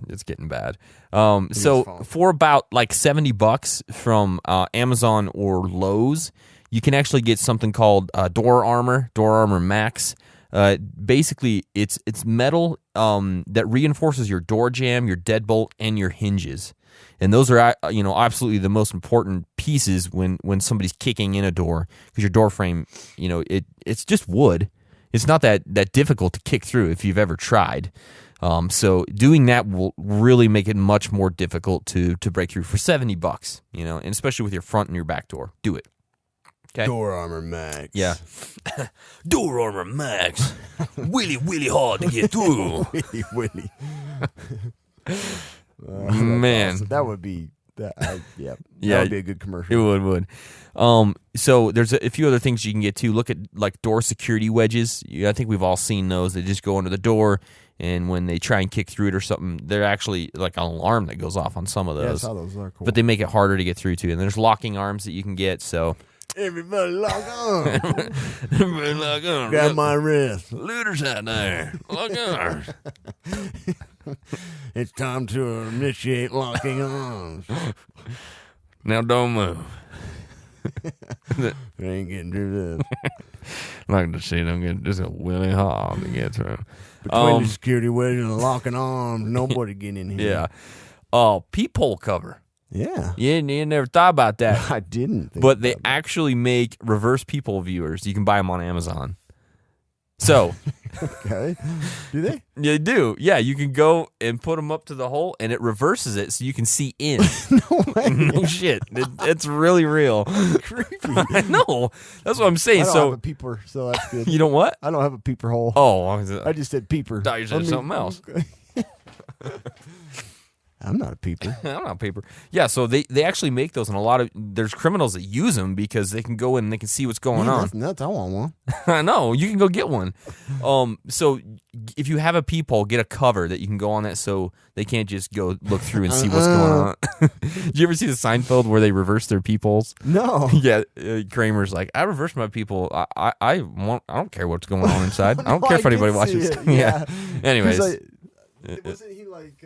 it's getting bad. So for about like $70 from Amazon or Lowe's, you can actually get something called Door Armor Max. Basically, it's metal that reinforces your door jamb, your deadbolt, and your hinges. And those are absolutely the most important pieces when somebody's kicking in a door, because your door frame, it's just wood. It's not that difficult to kick through if you've ever tried. So doing that will really make it much more difficult to break through for $70, and especially with your front and your back door. Do it. Okay. Door Armor Max. Yeah. Door Armor Max. Really hard to get through. Willie. Man. Awesome. That would be that. That would be a good commercial. It would. So there's a few other things you can get to. Look at like door security wedges. I think we've all seen those. They just go under the door, and when they try and kick through it or something, they're actually like an alarm that goes off on some of those. Yeah, I saw those. They're cool. But they make it harder to get through too. And there's locking arms that you can get. So everybody lock on. everybody lock on. Grab my wrist. Looters out there. Lock arms. It's time to initiate locking arms. Now don't move. We ain't getting through this. I'm not going to see them get just a willy hog to get through. Between the security wedge and the locking arms, nobody get in here. Yeah. Oh, peephole cover. Yeah. You never thought about that. I didn't. But they actually make reverse peephole viewers. You can buy them on Amazon. So. Okay. Do they? You do. Yeah, you can go and put them up to the hole, and it reverses it so you can see in. No way. No shit. It's really real. Creepy. I know. That's what I'm saying. I don't So have a peeper, so that's good. you don't what? I don't have a peeper hole. Oh, I just said peeper. thought you said something else. I'm not a peeper. I'm not a paper. Yeah, so they actually make those, and there's criminals that use them because they can go in and they can see what's going on. That's nuts. I want one. I know. You can go get one. So if you have a peephole, get a cover that you can go on that so they can't just go look through and see what's going on. Did you ever see the Seinfeld where they reverse their peepholes? No. Yeah, Kramer's like, I reversed my peephole. I don't care what's going on inside. I don't care if anybody watches. Yeah. Anyways. Wasn't he like...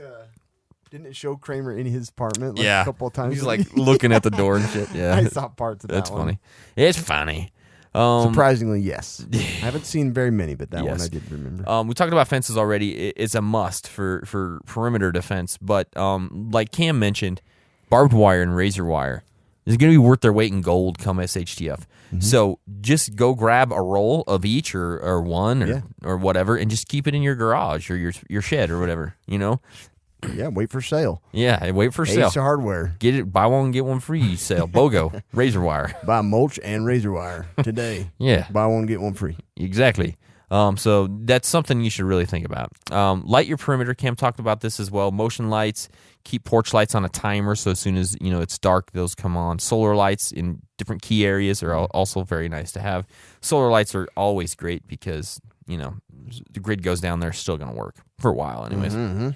Didn't it show Kramer in his apartment a couple of times? He's like looking at the door and shit. Yeah. I saw parts of that. That's one. funny. It's funny. Surprisingly, yes. I haven't seen very many, but that one I did remember. We talked about fences already. It's a must for perimeter defense. But like Cam mentioned, barbed wire and razor wire is going to be worth their weight in gold come SHTF. Mm-hmm. So just go grab a roll of each or one or whatever, and just keep it in your garage or your shed or whatever, Yeah, wait for sale. Yeah, wait for sale. Ace Hardware. Get it, buy one, get one free sale. BOGO, razor wire. Buy mulch and razor wire today. Yeah. Buy one, get one free. Exactly. So that's something you should really think about. Light your perimeter. Cam talked about this as well. Motion lights. Keep porch lights on a timer, so as soon as it's dark, those come on. Solar lights in different key areas are also very nice to have. Solar lights are always great because the grid goes down there, still going to work for a while, anyways.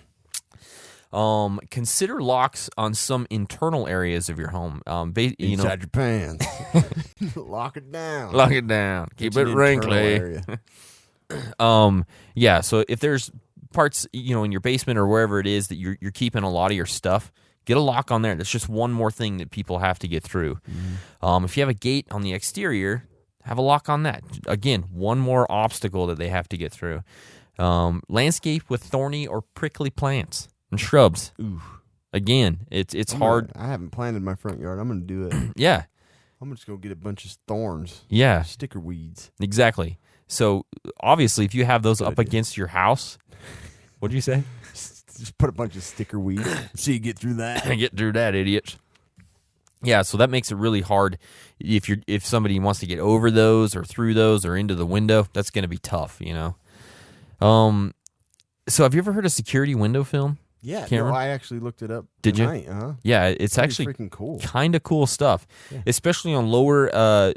Consider locks on some internal areas of your home. Inside your pants. Lock it down. Lock it down. Keep it It's an wrinkly. internal area. Yeah. So if there's parts, in your basement or wherever it is that you're keeping a lot of your stuff, get a lock on there. That's just one more thing that people have to get through. If you have a gate on the exterior, have a lock on that. Again, one more obstacle that they have to get through. Landscape with thorny or prickly plants and shrubs. Ooh. Again, it's hard. I haven't planted my front yard. I'm going to do it. Yeah. I'm just going to get a bunch of thorns. Yeah. Sticker weeds. Exactly. So obviously, if you have those up against your house, what did you say? Just put a bunch of sticker weeds so you get through that. Get through that, idiots. Yeah, so that makes it really hard if somebody wants to get over those or through those or into the window. That's going to be tough, So have you ever heard of security window film? Yeah, Cameron? no, I actually looked it up. Did you? Tonight, uh-huh. Yeah, it's Pretty actually freaking cool. Kind of cool stuff, especially on lower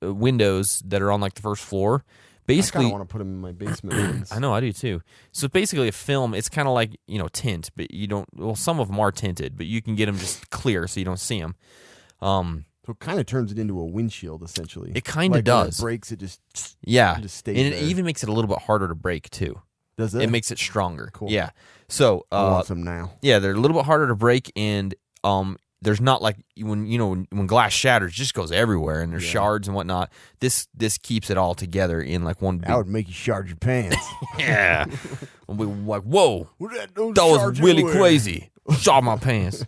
windows that are on like the first floor. Basically, I want to put them in my basement ones. I know, I do too. So basically, a film, it's kind of like tint, but you don't. Well, some of them are tinted, but you can get them just clear so you don't see them. So it kind of turns it into a windshield, essentially. It kind of like does. When it breaks, it just It stays and there. it even makes it a little bit harder to break too. Does it? It makes it stronger. Cool. Yeah. So I want some now. yeah, they're a little bit harder to break, and there's not like when glass shatters, it just goes everywhere, and there's shards and whatnot. This keeps it all together in like one big. That would make you shard your pants. Yeah. And we like, whoa, Those that was shards really everywhere. crazy. Shot my pants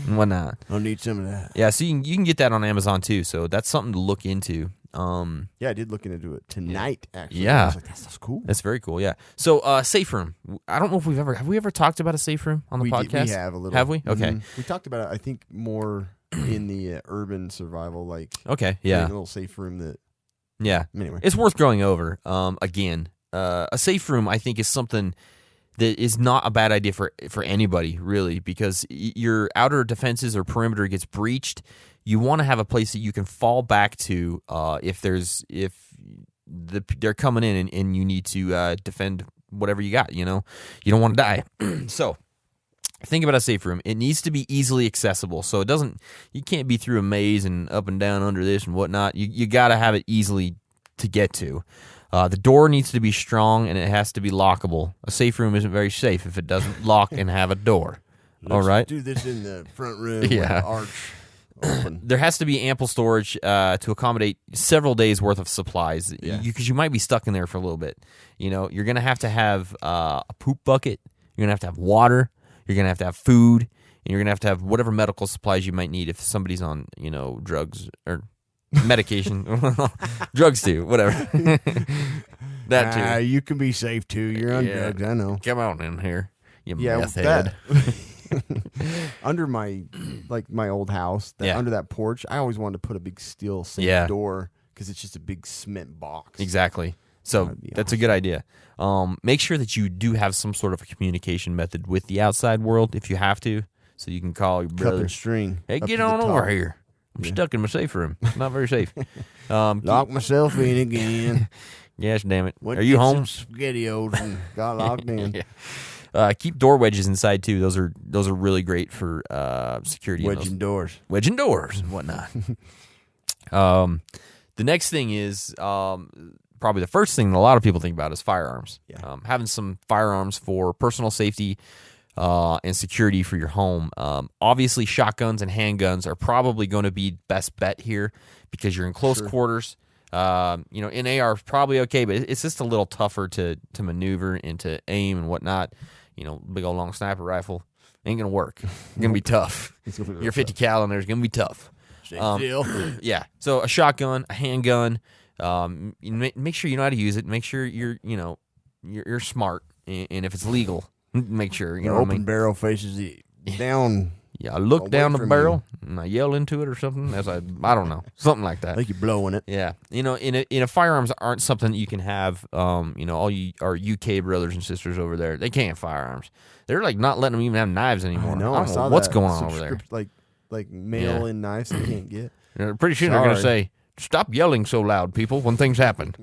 and whatnot. I'll need some of that. Yeah, so you can get that on Amazon too. So that's something to look into. Yeah, I did look into it tonight. Actually, Yeah. I was like, that stuff's cool. That's very cool. Yeah. So safe room. I don't know if have we ever talked about a safe room on the podcast? We have a little. Have we? Okay. Mhm. We talked about it. I think more in the urban survival, like Okay. a Yeah. little safe room that. Yeah. Anyway, It's worth going over. Again, a safe room I think is something that is not a bad idea for anybody really, because your outer defenses or perimeter gets breached. You want to have a place that you can fall back to if they're coming in and you need to defend whatever you got. You don't want to die. So think about a safe room. It needs to be easily accessible. So you can't be through a maze and up and down under this and whatnot. You got to have it easily to get to. The door needs to be strong and it has to be lockable. A safe room isn't very safe if it doesn't lock and have a door. All right. do this in the front room. Yeah. With the arch open. There has to be ample storage to accommodate several days worth of supplies. Yeah. Because you might be stuck in there for a little bit. You're going to have a poop bucket. You're going to have water. You're going to have food. And you're going to have whatever medical supplies you might need if somebody's on, drugs or medication. Drugs too, whatever. That too. You can be safe too. You're on drugs. I know. Come on in here, you Yeah, meth head. Under my old house, Yeah. under that porch, I always wanted to put a big steel safe Yeah. door because it's just a big cement box. Exactly. So That'd be that's a good idea. Make sure that you do have some sort of a communication method with the outside world if you have to, so you can call your Cut brother. their string. Hey, up get to the on over top. here. I'm stuck in my safe room. It's not very safe. Lock myself in again. Yes, damn it. Went Are to you get home? some SpaghettiOs and got locked in. Yeah. Keep door wedges inside too. Those are really great for security. Wedging doors. Wedging doors and whatnot. The next thing is probably the first thing that a lot of people think about is firearms. Yeah. Having some firearms for personal safety and security for your home. Obviously, shotguns and handguns are probably going to be best bet here because you're in close quarters. In AR is probably okay, but it's just a little tougher to maneuver and to aim and whatnot. Big old long sniper rifle ain't gonna work. It's gonna be tough. Your 50 cal in there is gonna be tough. Yeah. So a shotgun, a handgun. Make sure you know how to use it. Make sure you're smart, and if it's legal, make sure The open barrel faces the down Yeah, I look Away down the from barrel and I yell into it or something. As I don't know, something like that. Like you're blowing it. Yeah, in a firearms aren't something that you can have. All you our UK brothers and sisters over there, they can't have firearms. They're like not letting them even have knives anymore. I know. I don't know what's going on over there. Like mail-in knives they can't get. Pretty soon they're going to Sorry. say, "Stop yelling so loud, people, when things happen.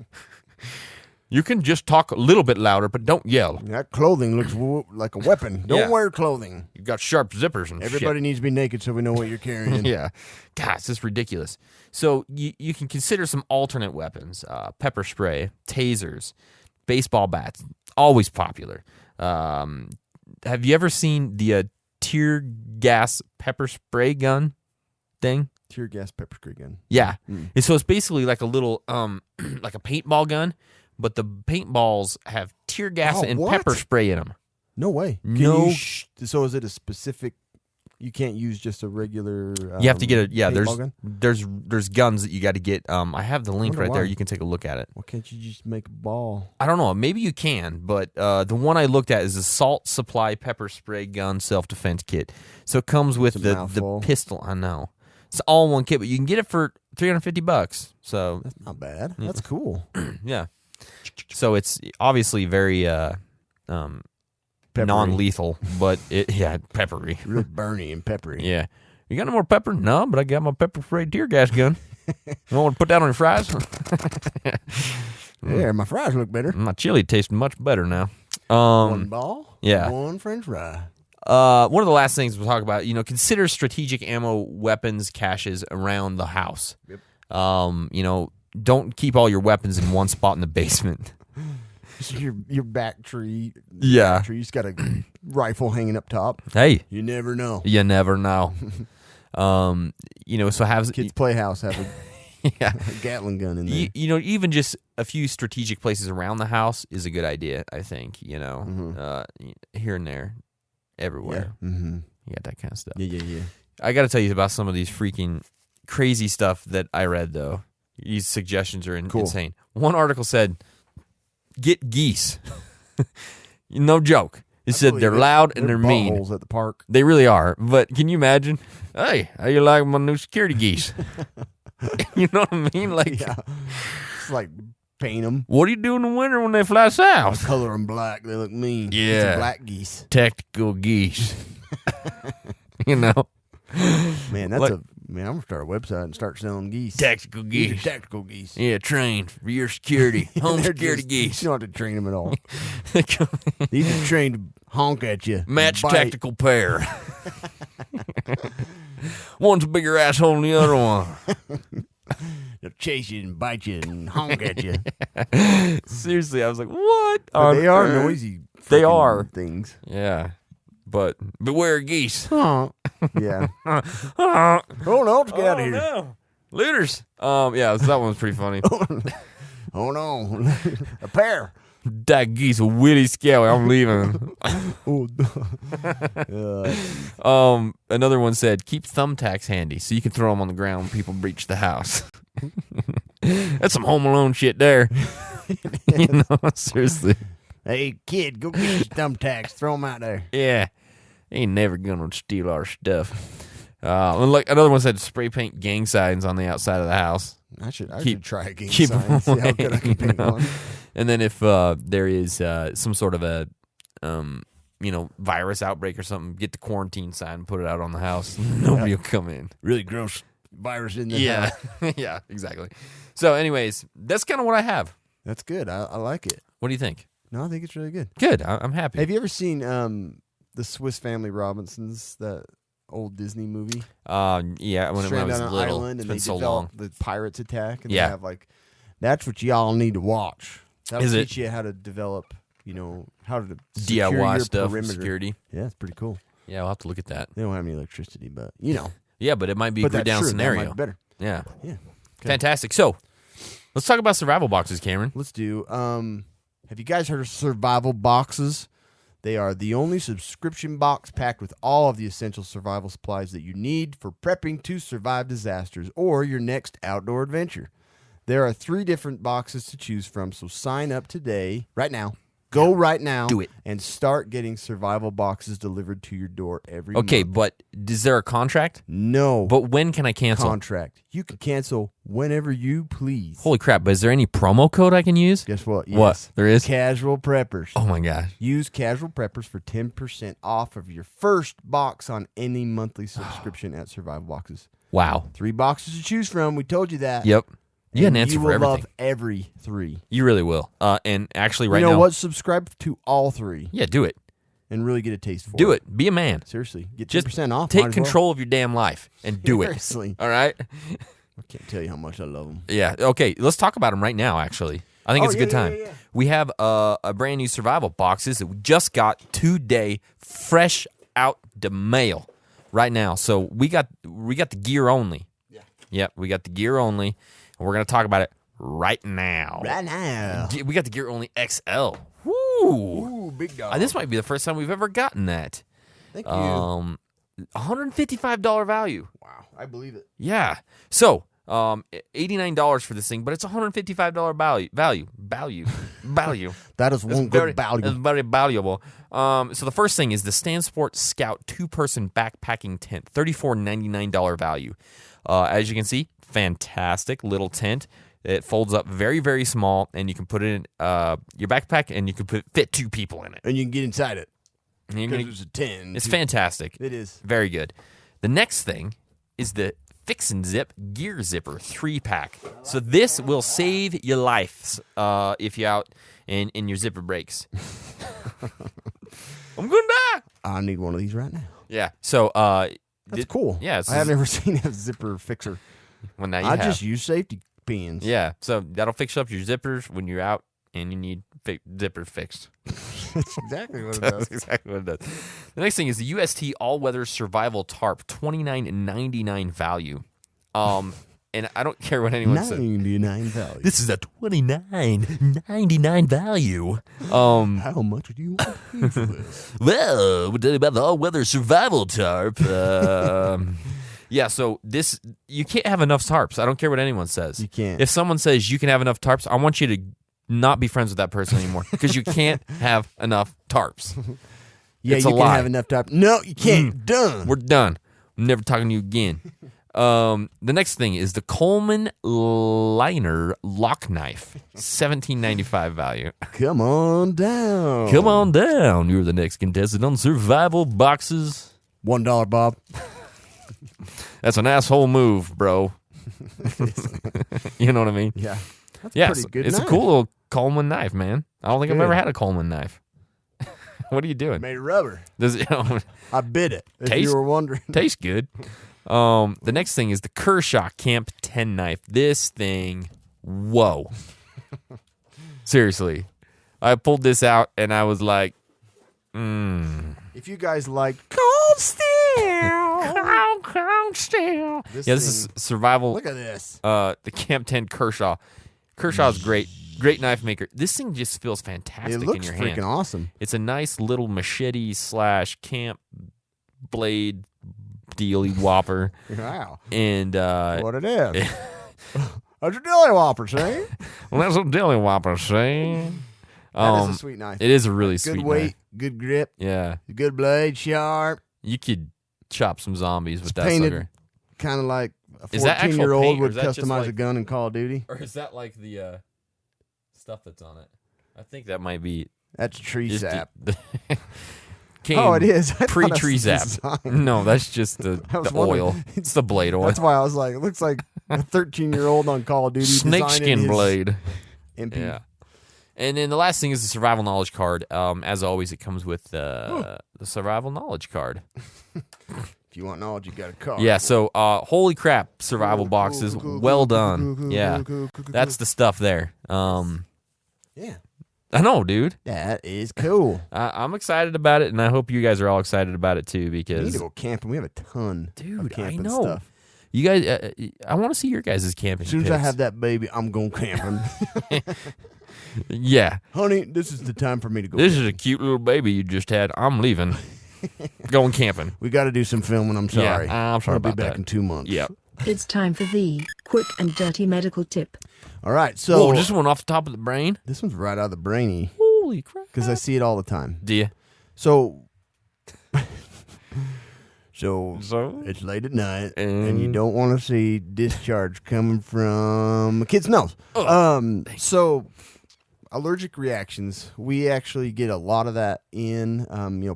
You can just talk a little bit louder, but don't yell. That clothing looks like a weapon. Don't Yeah. wear clothing. You've got sharp zippers and Everybody needs to be naked so we know what you're carrying. shit." Yeah, God, it's just ridiculous. So you can consider some alternate weapons: pepper spray, tasers, baseball bats, always popular. Have you ever seen the tear gas pepper spray gun thing? Tear gas pepper spray gun. Yeah. And so it's basically like a little like a paintball gun, but the paintballs have tear gas Oh, and what? pepper spray in them. No way. No. So is it a specific? You can't use just a regular. You have to get paintball gun? there's guns that you got to get. I have the link Wonder right there. why. You can take a look at it. Why can't you just make a ball? I don't know. Maybe you can, but the one I looked at is a Salt Supply pepper spray gun self-defense kit. So it comes with It's a the mouthful. pistol. I know. It's all in one kit, but you can get it for $350. So That's not bad. That's cool. yeah. So it's obviously very Peppery. non-lethal, but peppery. Really burny and peppery. Yeah. You got no more pepper? No, but I got my pepper spray tear gas gun. You want to put that on your fries? Yeah, my fries look better. My chili tastes much better now. One ball. yeah. One French fry. One of the last things we'll talk about, consider strategic ammo weapons caches around the house. Yep. Don't keep all your weapons in one spot in the basement. Your back tree. Yeah. Tree's got a rifle hanging up top. Hey, You never know. you never know. So have Kids Playhouse have yeah. a Gatling gun in there. Even just a few strategic places around the house is a good idea, I think, here and there, everywhere. Yeah. Mm-hmm. You got that kind of stuff. Yeah. I got to tell you about some of these freaking crazy stuff that I read, though. These suggestions are Cool. insane. One article said, get geese. No joke. It said they're loud and they're mean. Buttholes at the park. They really are. But can you imagine? Hey, how you like my new security geese? You know what I mean? Like, Yeah. It's like paint them. what do you do in the winter when they fly south? Color them black. They look mean. Yeah. It's black geese. Tactical geese. you know? Man, Like- I'm going to start a website and start selling geese. Tactical These are geese. tactical geese. Yeah, trained for your security. Home They're security just- geese. You don't have to train them at all. These are trained to honk at you. and Match bite. tactical pair. One's a bigger asshole than the other one. They'll chase you and bite you and honk at you. Seriously, I was like, what? But they are on earth? noisy. They freaking are. things. Yeah. But beware geese. Huh. Yeah. Oh, Oh no, let's get out of here. no. Looters. Yeah, so that one was pretty funny. Oh no. A pair. That geese a witty scale. I'm leaving. Another one said, keep thumbtacks handy so you can throw them on the ground when people breach the house. That's some Home Alone shit there. Seriously. Hey kid, go get your thumbtacks. Throw them out there. Yeah. Ain't never gonna steal our stuff. And like another one said, spray paint gang signs on the outside of the house. I should Keep- try a game keep sign. See how good I can paint one. And then if there is some sort of a virus outbreak or something, get the quarantine sign and put it out on the house. Nobody will come in. Really gross virus in there. Yeah. Yeah, exactly. So anyways, that's kind of what I have. That's good. I like it. What do you think? No, I think it's really good. Good. I'm happy. Have you ever seen the Swiss Family Robinsons, that old Disney movie? Yeah, when I Stranded was on an little. island It's and been they so develop long. the pirates attack, and Yeah. they have that's what y'all need to watch. That'll Is it? teach you how to develop, how to secure DIY your stuff, perimeter. security. Yeah, it's pretty cool. Yeah, I'll have to look at that. They don't have any electricity, but Yeah, but it might be a but good that's down true. That scenario. might be better. Yeah. Yeah. Fantastic. So, let's talk about survival boxes, Cameron. Let's do. Have you guys heard of survival boxes? They are the only subscription box packed with all of the essential survival supplies that you need for prepping to survive disasters or your next outdoor adventure. There are 3 different boxes to choose from, so sign up today, right now, Go right now. Do it. And start getting survival boxes delivered to your door every Okay, month. but is there a contract? No But when can I cancel? contract. You can cancel whenever you please. Holy crap, but is there any promo code I can use? Guess what? What? Yes. There is? Casual Preppers. Oh my gosh. Use Casual Preppers for 10% off of your first box on any monthly subscription at Survival Boxes. Wow. 3 boxes to choose from. We told you that. Yep. You got an And answer you for will everything. love every 3. You really will. And actually right you know now. what? Subscribe to all 3 Yeah, do it. and really get a taste for it. Do it. Be a man. Seriously. Get Just 10% off. take might as well. control of your damn life and do it. Seriously. All right? I can't tell you how much I love them. Yeah. Okay. Let's talk about them right now, actually. I think it's a good time. Yeah. We have a brand new survival boxes that we just got today, fresh out the mail right now. So we got the gear only. Yeah. Yep. We got the gear only. And we're going to talk about it right now. Right now. We got the gear only XL. Woo. Ooh, big dog. This might be the first time we've ever gotten that. Thank you. $155 value. Wow. I believe it. Yeah. So, $89 for this thing, but it's $155 value. That is one good value. It's very valuable. So the first thing is the Stansport Scout 2-person backpacking tent, $34.99 value. As you can see, fantastic little tent. It folds up very, very small, and you can put it in your backpack, and you can fit 2 people in it. And you can get inside it. And you're Because gonna- it's a 10. it's fantastic. It is. Very good. The next thing is the Fix and Zip Gear Zipper 3-pack. So this will save your life if you're out and your zipper breaks. I'm gonna die. I need one of these right now. Yeah. So That's cool. Yeah. I have never seen a zipper fixer. Well, now you I have. just use safety pins. Yeah. So that'll fix up your zippers when you're out and you need zippers fixed. That's exactly what it That's does. exactly what it does. The next thing is the UST All-Weather Survival Tarp, $29.99 value. And I don't care what anyone says. 99 value. This is a $29.99 value. How much do you want to pay for this? Well, we'll tell you about the all-weather survival tarp. Yeah, so this, you can't have enough tarps. I don't care what anyone says. You can't. If someone says you can have enough tarps, I want you to not be friends with that person anymore because you can't have enough tarps. Yeah, It's you a can lie. have enough time. No, you can't. Done. We're done. I'm never talking to you again. The next thing is the Coleman Liner Lock Knife, $17.95 value. Come on down. Come on down. You're the next contestant on Survival Boxes. $1, Bob. That's an asshole move, bro. You know what I mean? Yeah. That's Yeah, pretty good. it's knife. a cool little Coleman knife, man. I don't think I've Good. ever had a Coleman knife. What are you doing? Made of rubber. Does it I bit it. If Taste- you were wondering. taste good? The next thing is the Kershaw Camp 10 knife. This thing, whoa. Seriously. I pulled this out and I was like, If you guys like cold steel. Cold steel. This Yeah, this is thing- survival. look at this. The Camp 10 Kershaw. Kershaw's great. Great knife maker. This thing just feels fantastic It in looks your freaking hand. awesome. It's a nice little machete / camp blade dealy whopper. Wow. And What it is. How's your dilly whopper, see? well, that's what dilly whoppers say. That is a sweet knife. It is a really Good sweet weight, knife. good grip, Yeah. good blade, sharp. You could chop some zombies with that painted sucker. Kind of like a Is that actual 14-year-old paint, or would is that just customize like- a gun in Call of Duty. Or is that like the stuff that's on it? I think that might be That's tree just sap. came Oh, it is. I thought pre-tree that's zap. the design. No, that's just the I was oil. wondering. It's the blade oil. That's why I was like, it looks like a 13-year-old on Call of Duty. designing Snakeskin his blade. MP. Yeah. And then the last thing is the survival knowledge card. As always, it comes with the survival knowledge card. If you want knowledge, you got a card. Yeah, so holy crap, survival Cool, boxes. cool, cool, Well cool, done. cool, cool, Yeah. cool, cool, That's the stuff there. Yeah. I know, dude. That is cool. I'm excited about it, and I hope you guys are all excited about it too, We need because to go camping. We have a ton Dude, of camping I know. stuff. you guys, I want to see your guys' camping. As soon as I pics. have that baby, I'm going camping. Yeah. Honey, this is the time for me to go. This is a cute little baby you just had. I'm leaving. Going camping. We got to do some filming. I'm sorry. Yeah, I'm sorry I'll be about back that. in 2 months. Yep. It's time for the quick and dirty medical tip. All right. So Whoa, just one off the top of the brain. this one's right out of the brainy. Holy Holy crap! because I see it all the time. Do you? So, so it's late at night, and you don't want to see discharge coming from a kid's nose. So allergic reactions, we actually get a lot of that in.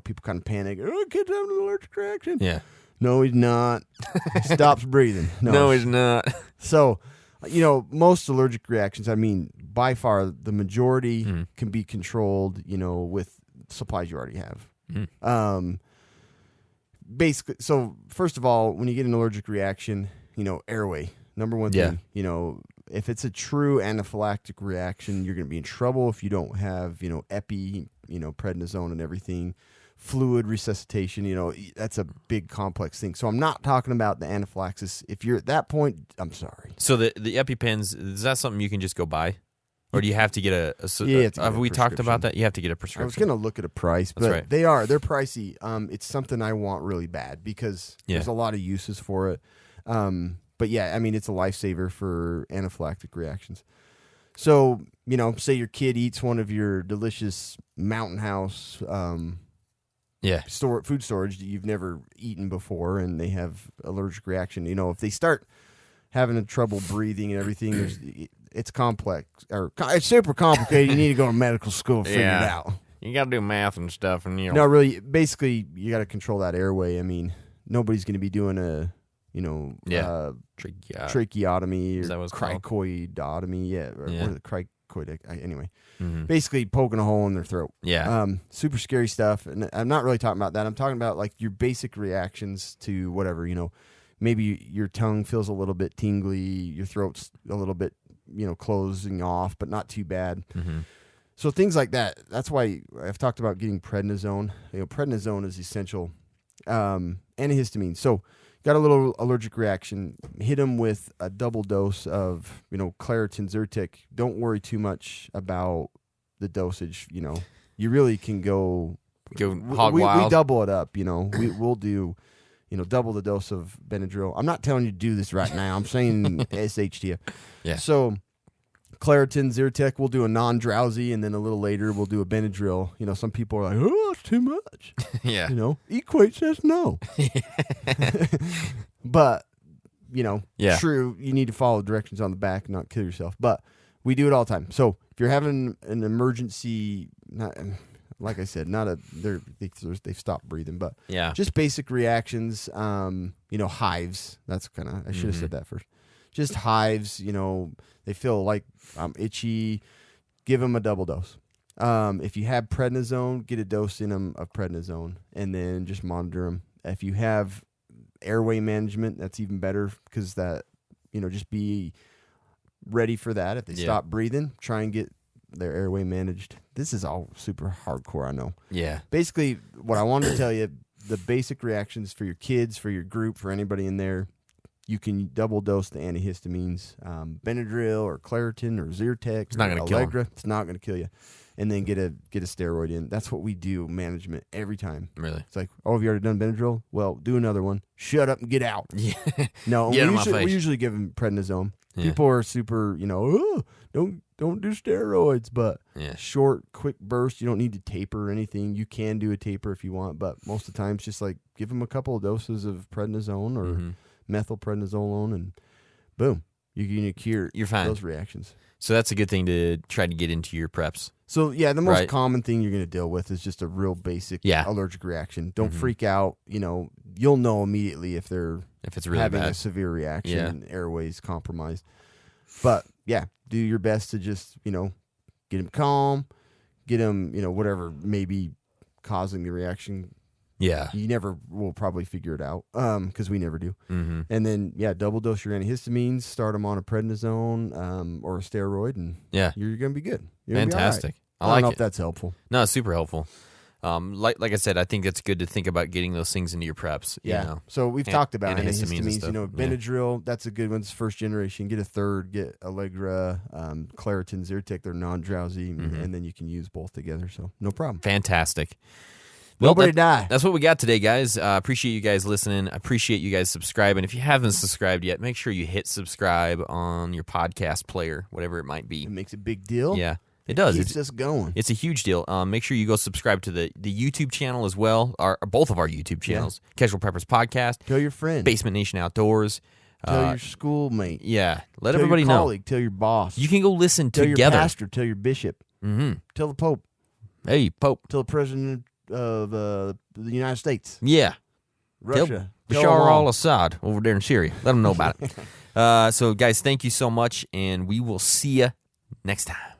People kind of panic. Oh, kid's having an allergic reaction. Yeah. No, he's not. He stops breathing. No, he's not. So, most allergic reactions, I mean, by far, the majority can be controlled, with supplies you already have. Basically, so first of all, when you get an allergic reaction, airway, number one thing, if it's a true anaphylactic reaction, you're going to be in trouble if you don't have, epi, prednisone and everything. Fluid resuscitation, that's a big complex thing. So I'm not talking about the anaphylaxis. If you're at that point, I'm sorry. So the EpiPens, is that something you can just go buy? Or do you have to get have we talked about that? You have to get a prescription. I was going to look at a price, but right. they're pricey. It's something I want really bad because there's a lot of uses for it. But yeah, I mean, it's a lifesaver for anaphylactic reactions. So, say your kid eats one of your delicious Mountain House food storage that you've never eaten before, and they have allergic reaction. If they start having trouble breathing and everything, it's complex or it's super complicated. You need to go to medical school to figure it out. You got to do math and stuff, and No, really, basically, you got to control that airway. I mean, nobody's going to be doing a tracheotomy or cricoidotomy. Yeah, or what is it? Cricoid. Anyway. Basically poking a hole in their throat. Yeah. Super scary stuff. And I'm not really talking about that. I'm talking about like your basic reactions to whatever, maybe your tongue feels a little bit tingly, your throat's a little bit, closing off, but not too bad. So things like that. That's why I've talked about getting prednisone. Prednisone is essential. Antihistamine. So got a little allergic reaction, hit them with a double dose of, Claritin Zyrtec. Don't worry too much about the dosage. You really can go hog wild. We double it up. We'll do, double the dose of Benadryl. I'm not telling you to do this right now. I'm saying SH to you. Yeah. So Claritin Zyrtec, we'll do a non-drowsy, and then a little later we'll do a Benadryl. Some people are like, oh, it's too much. Yeah. Equate says no. But, true, you need to follow directions on the back and not kill yourself. But we do it all the time. So if you're having an emergency, like I said, they've stopped breathing, but just basic reactions, hives. That's I should have said that first. Just hives, they feel like itchy, give them a double dose. If you have prednisone, get a dose in them of prednisone, and then just monitor them. If you have airway management, that's even better because that, just be ready for that. If they stop breathing, try and get their airway managed. This is all super hardcore, I know. Yeah. Basically, what I wanted to tell you, the basic reactions for your kids, for your group, for anybody in there, you can double dose the antihistamines, Benadryl or Claritin or Zyrtec. It's not going to kill you. It's not going to kill you. And then get a steroid in. That's what we do, management, every time. Really? It's like, oh, have you already done Benadryl? Well, do another one. Shut up and get out. Yeah. No, Get we usually give them prednisone. Yeah. People are super, oh, don't do steroids, but short, quick burst. You don't need to taper or anything. You can do a taper if you want, but most of the time it's just like give them a couple of doses of prednisone or methylprednisolone, and boom, you're going to cure those reactions. So that's a good thing to try to get into your preps. So yeah, the most common thing you're going to deal with is just a real basic allergic reaction. Don't freak out. You'll know immediately if it's really having a severe reaction and airways compromised. But yeah, do your best to just get them calm, get them whatever may be causing the reaction. Yeah, you never will probably figure it out because we never do. And then double dose your antihistamines, start them on a prednisone or a steroid, and you're gonna be good. Fantastic. I don't know if that's helpful. No, it's super helpful. Like I said, I think it's good to think about getting those things into your preps. Yeah. So we've talked about antihistamines. Stuff. Benadryl, that's a good one. It's first generation. Get a third. Get Allegra, Claritin, Zyrtec. They're non-drowsy, and then you can use both together. So no problem. Fantastic. Nobody die. That's what we got today, guys. Appreciate you guys listening. Appreciate you guys subscribing. If you haven't subscribed yet, make sure you hit subscribe on your podcast player, whatever it might be. It makes a big deal. Yeah. It does. Keeps us going. It's a huge deal. Make sure you go subscribe to the YouTube channel as well, both of our YouTube channels. Casual Preppers Podcast, Tell your friend. Basement Nation Outdoors. Tell your schoolmate. Yeah, let Tell everybody your know. colleague, tell your boss. You can go listen tell together. your pastor. Tell your bishop. Mm-hmm. Tell the Pope. Hey, Pope. Tell the president of the United States. Yeah. Russia. Tell Bashar al-Assad over there in Syria. Let them know about it. So, guys, thank you so much, and we will see you next time.